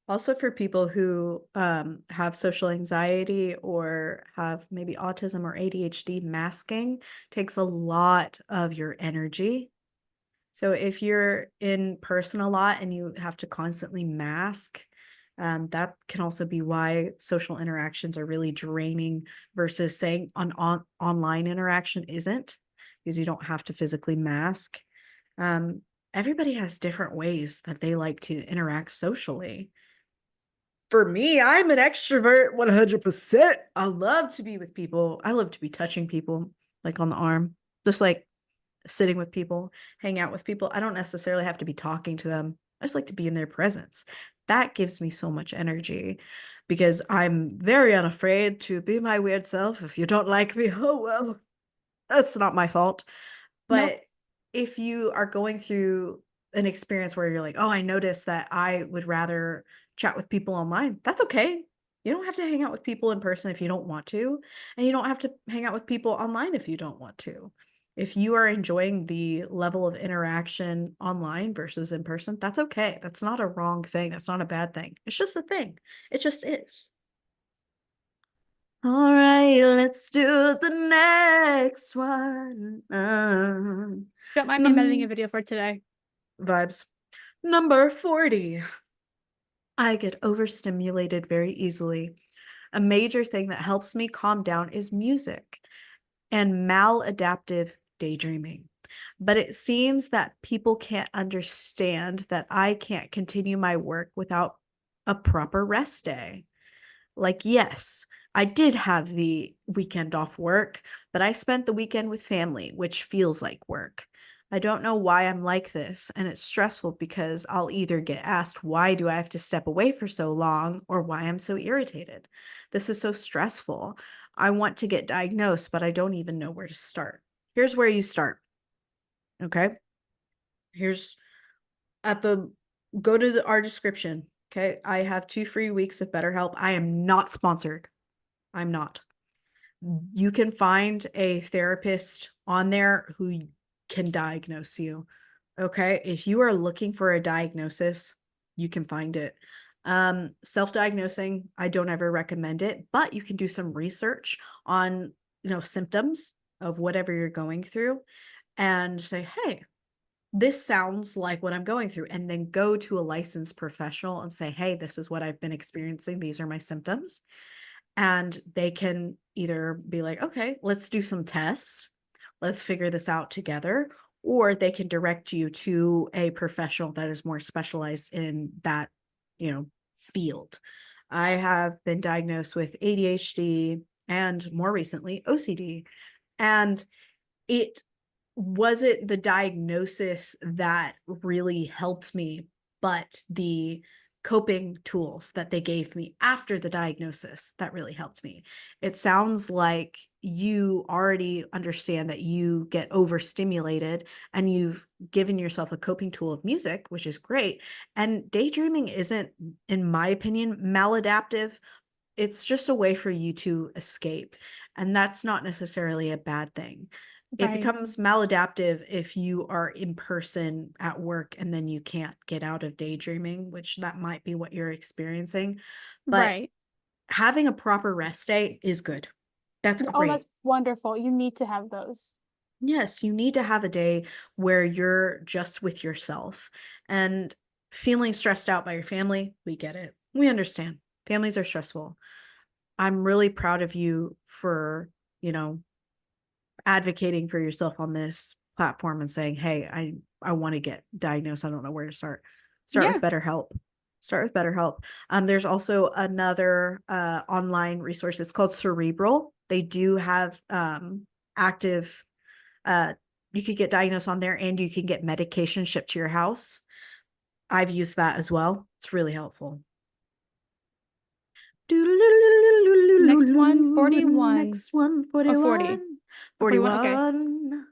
Also, for people who have social anxiety or have maybe autism or ADHD, masking takes a lot of your energy. So if you're in person a lot and you have to constantly mask, that can also be why social interactions are really draining versus saying online interaction isn't, because you don't have to physically mask. Everybody has different ways that they like to interact socially. For me, I'm an extrovert 100%. I love to be with people. I love to be touching people, like on the arm, just like sitting with people, hang out with people. I don't necessarily have to be talking to them. I just like to be in their presence. That gives me so much energy because I'm very unafraid to be my weird self. If you don't like me, oh well, that's not my fault. Nope. But if you are going through an experience where you're like, oh, I noticed that I would rather chat with people online, that's okay. You don't have to hang out with people in person if you don't want to, and you don't have to hang out with people online if you don't want to. If you are enjoying the level of interaction online versus in person, that's okay. That's not a wrong thing. That's not a bad thing. It's just a thing. It just is. All right, let's do the next one. Don't mind me editing a video for today. Vibes. Number 40. I get overstimulated very easily. A major thing that helps me calm down is music and maladaptive daydreaming. But it seems that people can't understand that I can't continue my work without a proper rest day. Like, yes, I did have the weekend off work, but I spent the weekend with family, which feels like work. I don't know why I'm like this, and it's stressful because I'll either get asked, why do I have to step away for so long, or why I'm so irritated. This is so stressful. I want to get diagnosed, but I don't even know where to start. Here's where you start. Okay. Here's go to our description. Okay. I have 2 free weeks of BetterHelp. I am not sponsored. I'm not. You can find a therapist on there who can diagnose you. Okay. If you are looking for a diagnosis, you can find it. Self-diagnosing, I don't ever recommend it, but you can do some research on, symptoms of whatever you're going through and say, hey, this sounds like what I'm going through, and then go to a licensed professional and say, hey, this is what I've been experiencing. These are my symptoms. And they can either be like, okay, let's do some tests. Let's figure this out together. Or they can direct you to a professional that is more specialized in that, field. I have been diagnosed with ADHD and more recently OCD. And it wasn't the diagnosis that really helped me, but the coping tools that they gave me after the diagnosis that really helped me. It sounds like you already understand that you get overstimulated, and you've given yourself a coping tool of music, which is great. And daydreaming isn't, in my opinion, maladaptive. It's just a way for you to escape. And that's not necessarily a bad thing. It Right. becomes maladaptive if you are in person at work and then you can't get out of daydreaming, which that might be what you're experiencing. But Right. having a proper rest day is good. That's Oh, that's great. wonderful. You need to have those. Yes, you need to have a day where you're just with yourself. And feeling stressed out by your family, we get it. We understand. Families are stressful. I'm really proud of you for, you know, advocating for yourself on this platform and saying, "Hey, I want to get diagnosed. I don't know where to start." Start Yeah. with BetterHelp. Start with BetterHelp. There's also another online resource. It's called Cerebral. They do have active. You could get diagnosed on there, and you can get medication shipped to your house. I've used that as well. It's really helpful. Next one, 41. Next one, Oh, 40. 41. Oh, 41. Okay. 41.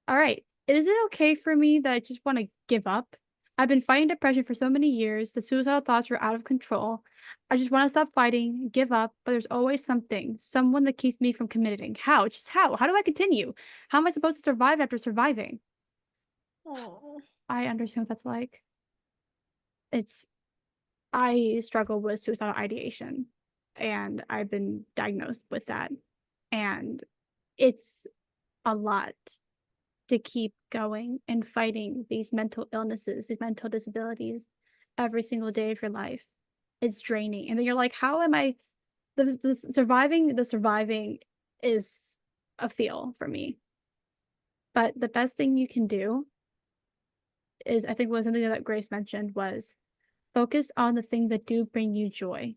All right. Is it okay for me that I just want to give up? I've been fighting depression for so many years. The suicidal thoughts are out of control. I just want to stop fighting, give up, but there's always something, someone that keeps me from committing. How? Just how? How do I continue? How am I supposed to survive after surviving? Oh. I understand what that's like. It's I struggle with suicidal ideation, and I've been diagnosed with that. And it's a lot to keep going and fighting these mental illnesses, these mental disabilities every single day of your life. It's draining. And then you're like, how am I the surviving is a feel for me. But the best thing you can do is, I think was something that Grace mentioned, was focus on the things that do bring you joy.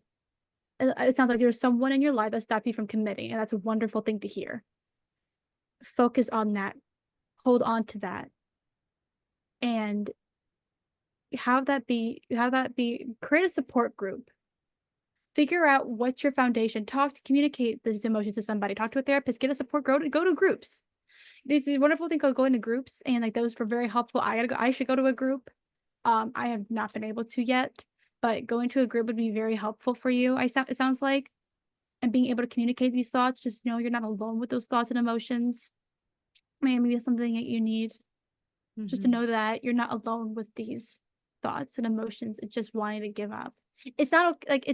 It sounds like there's someone in your life that stopped you from committing, and that's a wonderful thing to hear. Focus on that, hold on to that, and create a support group. Figure out what's your foundation. Communicate these emotions to somebody. Talk to a therapist. Get a support. Go to groups. There's this wonderful thing called going to groups, and like those were very helpful. I should go to a group. I have not been able to yet, but going to a group would be very helpful for you. It sounds like, and being able to communicate these thoughts. Just know you're not alone with those thoughts and emotions. Maybe it's something that you need, just to Mhm. know that you're not alone with these thoughts and emotions. It's just wanting to give up. It's not like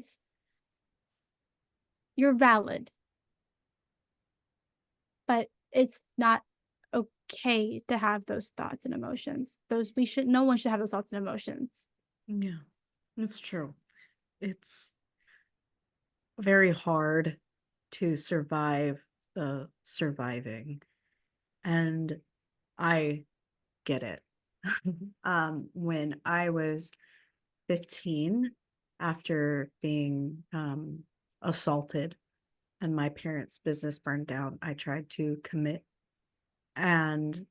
you're valid, but it's not okay to have those thoughts and emotions. No one should have those thoughts and emotions. Yeah, it's true. It's very hard to survive the surviving. And I get it. When I was 15, after being assaulted and my parents' business burned down, I tried to commit. And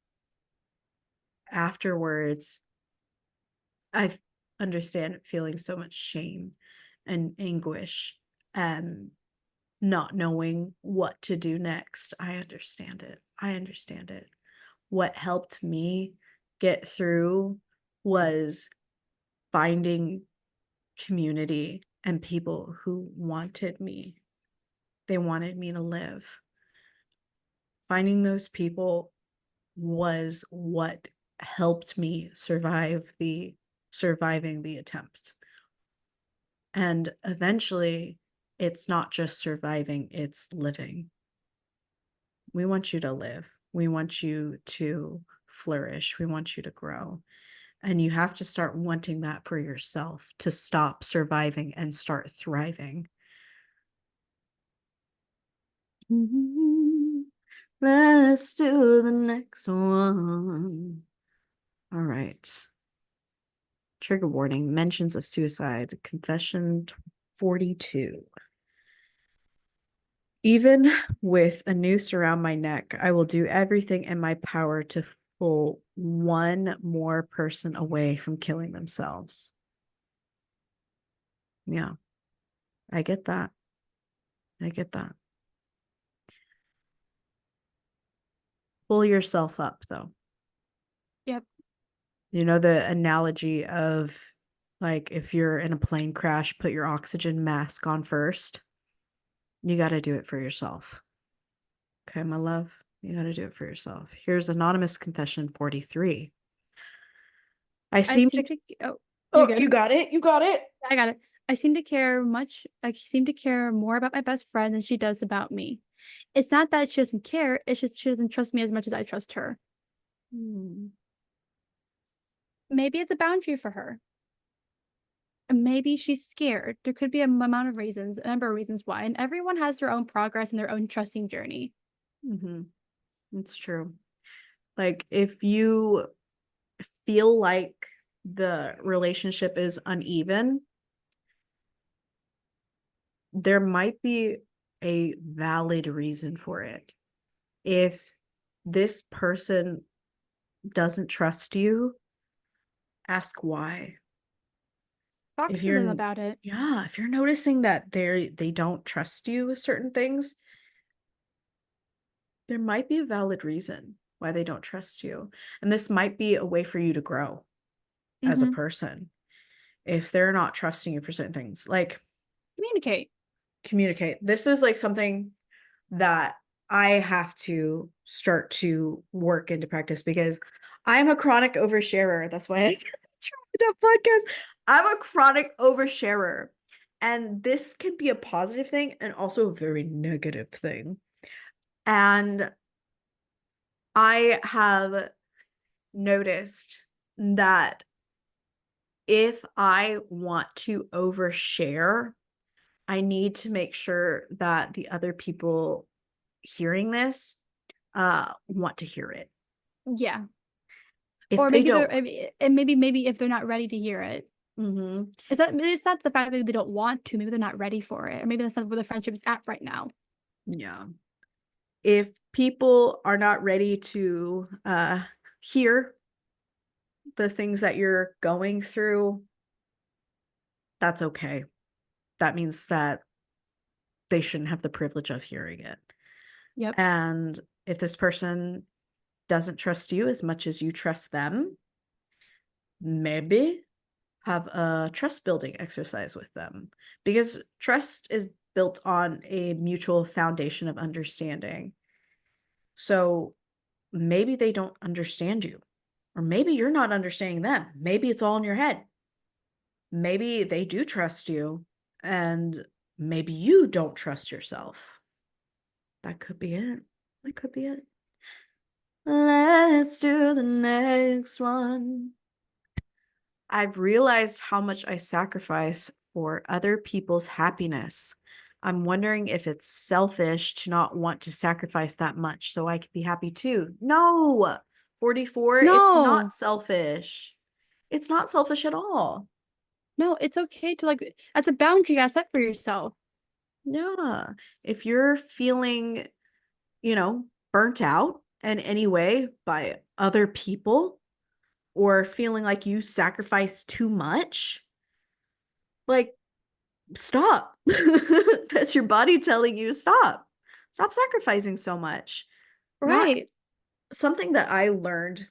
afterwards, I understand feeling so much shame and anguish and not knowing what to do next. I understand it. I understand it. What helped me get through was finding community and people who wanted me. They wanted me to live. Finding those people was what helped me surviving the attempt. And eventually, it's not just surviving, it's living. We want you to live. We want you to flourish. We want you to grow. And you have to start wanting that for yourself, to stop surviving and start thriving. Let's do the next one. All right. Trigger warning, mentions of suicide, confession 42. Even with a noose around my neck, I will do everything in my power to pull one more person away from killing themselves. Yeah, I get that. I get that. Pull yourself up, though. Yep. You know, the analogy of like if you're in a plane crash, put your oxygen mask on first. You got to do it for yourself. Okay, my love, you got to do it for yourself. Here's Anonymous Confession 43. I I seem seem to. to. Oh, you're Oh, good. you got it. You got it. I got it. I seem to care much. I seem to care more about my best friend than she does about me. It's not that she doesn't care. It's just she doesn't trust me as much as I trust her. Hmm. Maybe it's a boundary for her. Maybe she's scared. There could be a amount of reasons, a number of reasons why, and everyone has their own progress and their own trusting journey. Mm-hmm. It's true. Like if you feel like the relationship is uneven, there might be a valid reason for it. If this person doesn't trust you, ask why. Talk If to them you're about it. Yeah, if you're noticing that they don't trust you with certain things, there might be a valid reason why they don't trust you. And this might be a way for you to grow as a Mm-hmm. person. If they're not trusting you for certain things, like Communicate. communicate. This is like something that I have to start to work into practice because I'm a chronic oversharer. That's why I tried a podcast. I'm a chronic oversharer. And this can be a positive thing and also a very negative thing. And I have noticed that if I want to overshare, I need to make sure that the other people hearing this want to hear it. Yeah. If Or they maybe they're don't, and maybe if they're not ready to hear it. mhm, It's not the fact that they don't want to, maybe they're not ready for it. Or maybe that's not where the friendship is at right now. yeah. If people are not ready to hear the things that you're going through, that's okay. That means that they shouldn't have the privilege of hearing it. Yep. And if this person doesn't trust you as much as you trust them, maybe have a trust building exercise with them because trust is built on a mutual foundation of understanding. So maybe they don't understand you, or maybe you're not understanding them. Maybe it's all in your head. Maybe they do trust you, and maybe you don't trust yourself. That could be it. That could be it. Let's do the next one. I've realized how much I sacrifice for other people's happiness. I'm wondering if it's selfish to not want to sacrifice that much so I could be happy too. No, 44, it's not No. selfish. It's not selfish at all. No, it's okay to like that's a boundary you gotta set for yourself. Yeah. If you're feeling, burnt out in any way by other people or feeling like you sacrifice too much, like stop. That's your body telling you stop. Stop sacrificing so much. Not Right. something that I learned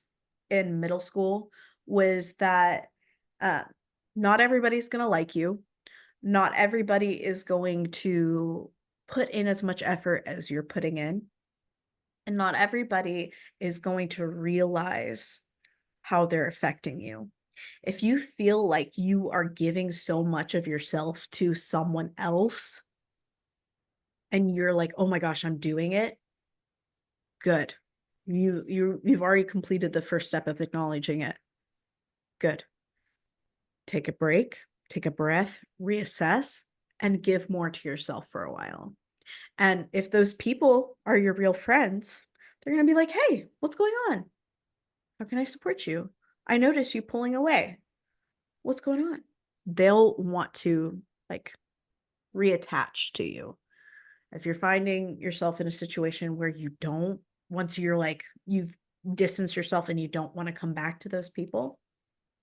in middle school was that uh, not everybody's going to like you. Not everybody is going to put in as much effort as you're putting in. And not everybody is going to realize how they're affecting you. If you feel like you are giving so much of yourself to someone else and you're like, "Oh my gosh, I'm doing it." Good. You've already completed the first step of acknowledging it. Good. Take a break, take a breath, reassess, and give more to yourself for a while. And if those people are your real friends, they're going to be like, "Hey, what's going on? How can I support you? I notice you pulling away. What's going on?" They'll want to like reattach to you. If you're finding yourself in a situation where you don't, once you're like, you've distanced yourself and you don't want to come back to those people,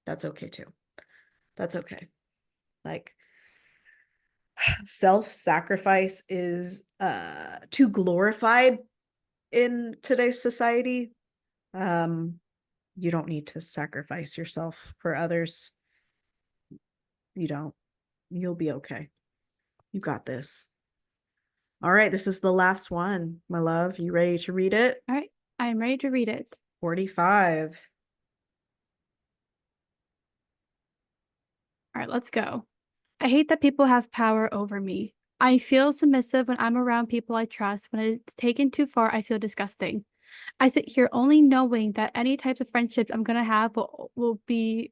that's okay too. That's okay. Like self-sacrifice is too glorified in today's society. You don't need to sacrifice yourself for others. You don't. You'll be okay. You got this. All right, this is the last one, my love. You ready to read it? All right, I am ready to read it. 45. All right, let's go. I hate that people have power over me. I feel submissive when I'm around people I trust. When it's taken too far, I feel disgusting. I sit here only knowing that any types of friendships I'm going to have will be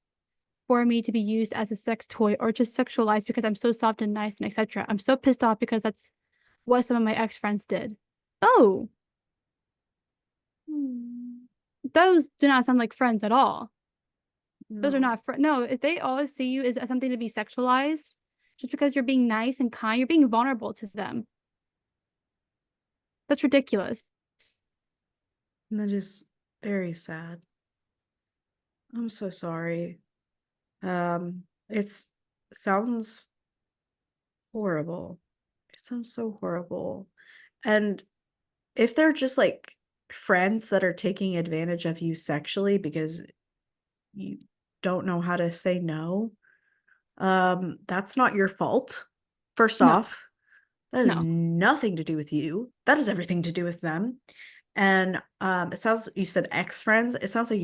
for me to be used as a sex toy or just sexualized because I'm so soft and nice and etc. I'm so pissed off because that's what some of my ex-friends did. Oh, those do not sound like friends at all. Those are No. not no, if they always see you as something to be sexualized, just because you're being nice and kind, you're being vulnerable to them. That's ridiculous. And that is very sad. I'm so sorry. It sounds horrible. It sounds so horrible. And if they're just like friends that are taking advantage of you sexually because you don't know how to say no, that's not your fault. First No, off, that has no, nothing to do with you. That has everything to do with them. And it sounds, you said ex-friends. It sounds like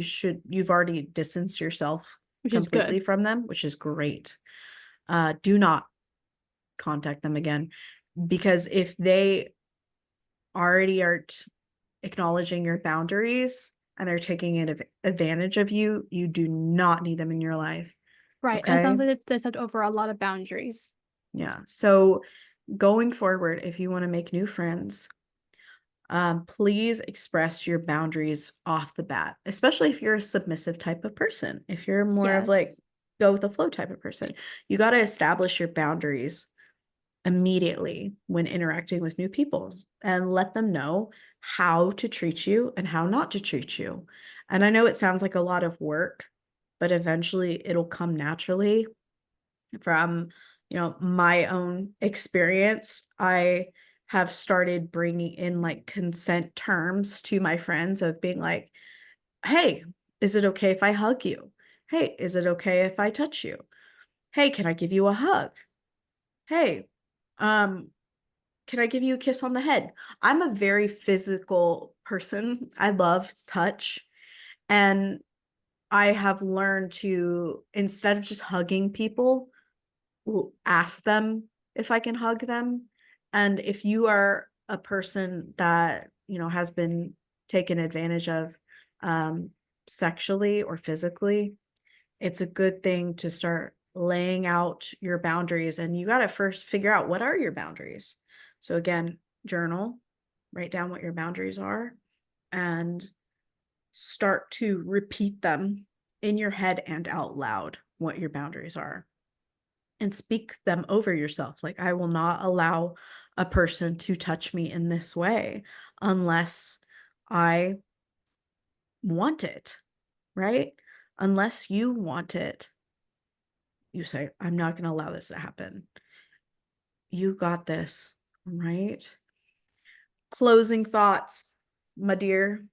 you've already distanced yourself which is completely good. from them, which is great. Do not contact them again, because if they already aren't acknowledging your boundaries and they're taking advantage of you, you do not need them in your life. Right. And it Okay. sounds like they set over a lot of boundaries. Yeah. So going forward, if you want to make new friends, please express your boundaries off the bat, especially if you're a submissive type of person. If you're more of like Yes. go with the flow type of person, you got to establish your boundaries immediately when interacting with new people and let them know how to treat you and how not to treat you. And I know it sounds like a lot of work, but eventually it'll come naturally from, my own experience. I have started bringing in like consent terms to my friends of being like, hey, is it okay if I hug you? Hey, is it okay if I touch you? Hey, can I give you a hug? Hey, um, can I give you a kiss on the head? I'm a very physical person. I love touch. And I have learned to, instead of just hugging people, ask them if I can hug them. And if you are a person that, has been taken advantage of sexually or physically, it's a good thing to start laying out your boundaries. And you got to first figure out, what are your boundaries? So again, journal, write down what your boundaries are, and start to repeat them in your head and out loud, what your boundaries are, and speak them over yourself. Like, I will not allow a person to touch me in this way unless I want it, right? Unless you want it, you say, I'm not going to allow this to happen. You got this, right? Closing thoughts, my dear.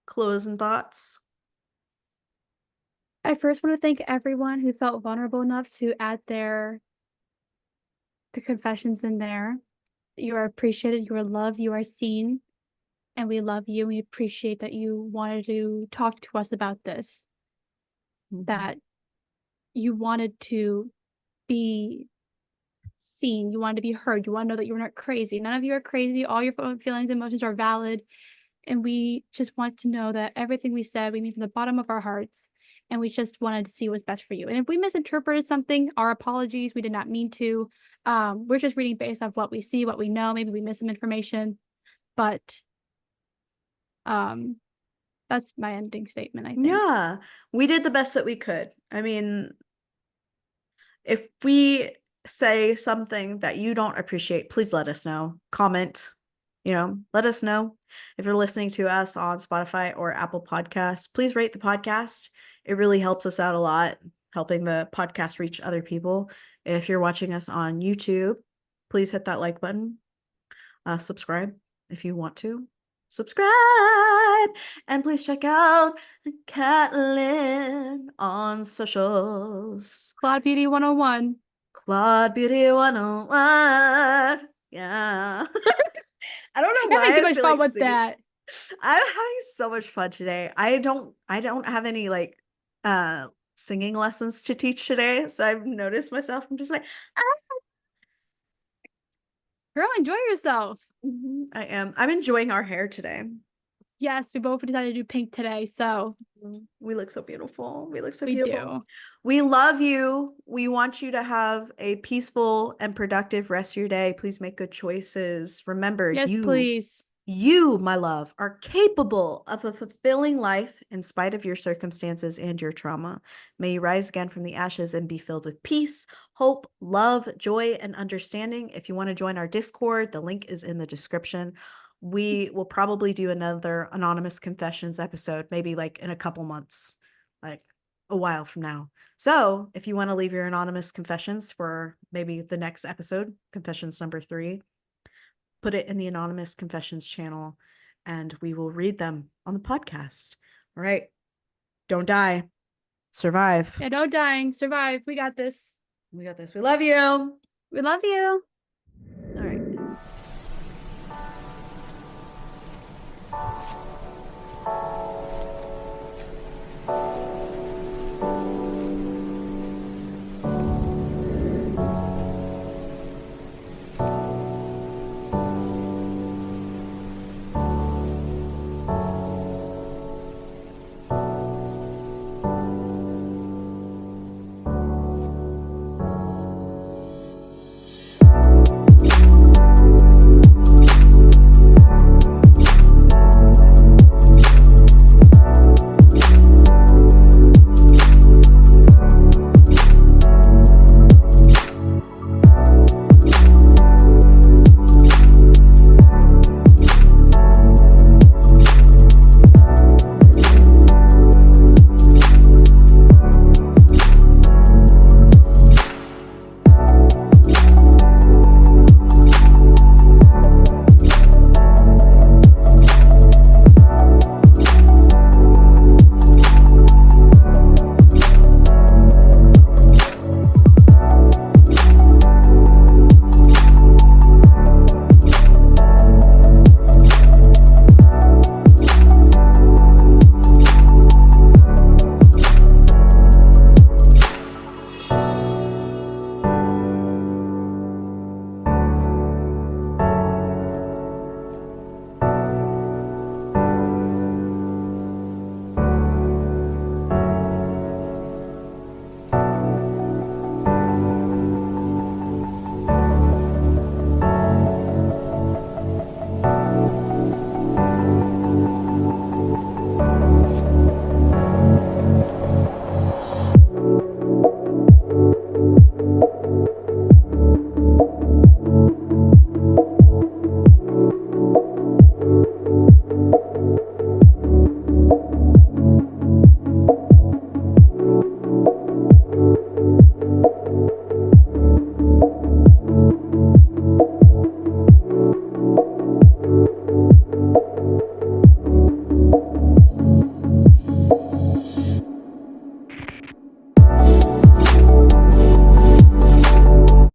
Closing thoughts. I first want to thank everyone who felt vulnerable enough to add the confessions in there. You are appreciated, you are loved, you are seen, and we love you. We appreciate that you wanted to talk to us about this, that you wanted to be seen, you wanted to be heard, you want to know that you're not crazy. None of you are crazy. All your feelings and emotions are valid. And we just want to know that everything we said, we mean from the bottom of our hearts. And we just wanted to see what's best for you. And if we misinterpreted something, our apologies. We did not mean to. We're just reading based off what we see, what we know. Maybe we missed some information. But that's my ending statement, I think. Yeah, we did the best that we could. I mean, if we say something that you don't appreciate, please let us know. Comment, let us know. If you're listening to us on Spotify or Apple Podcasts, please rate the podcast. It really helps us out a lot, helping the podcast reach other people. If you're watching us on YouTube, please hit that like button. Subscribe if you want to. subscribe, and please check out Catlin on socials. Claude Beauty 101. Claude Beauty 101. Yeah. I don't know I'm why having too I much feel fun like with singing. that. I'm having so much fun today. I don't have any like singing lessons to teach today, so I've noticed myself. I'm just like, Girl, enjoy yourself. I am. I'm enjoying our hair today. Yes, we both decided to do pink today, so We look so beautiful. We look so we beautiful. do. We love you. We want you to have a peaceful and productive rest of your day. Please make good choices. Remember, Yes, please. you, my love, are capable of a fulfilling life in spite of your circumstances and your trauma. May you rise again from the ashes and be filled with peace, hope, love, joy, and understanding. If you want to join our Discord, the link is in the description. We will probably do another anonymous confessions episode, maybe like in a couple months, like a while from now. So if you want to leave your anonymous confessions for maybe the next episode, confessions number 3, put it in the anonymous confessions channel and we will read them on the podcast. All right. Don't die. Survive. Yeah, no dying. Survive. We got this. We got this. We love you. We love you.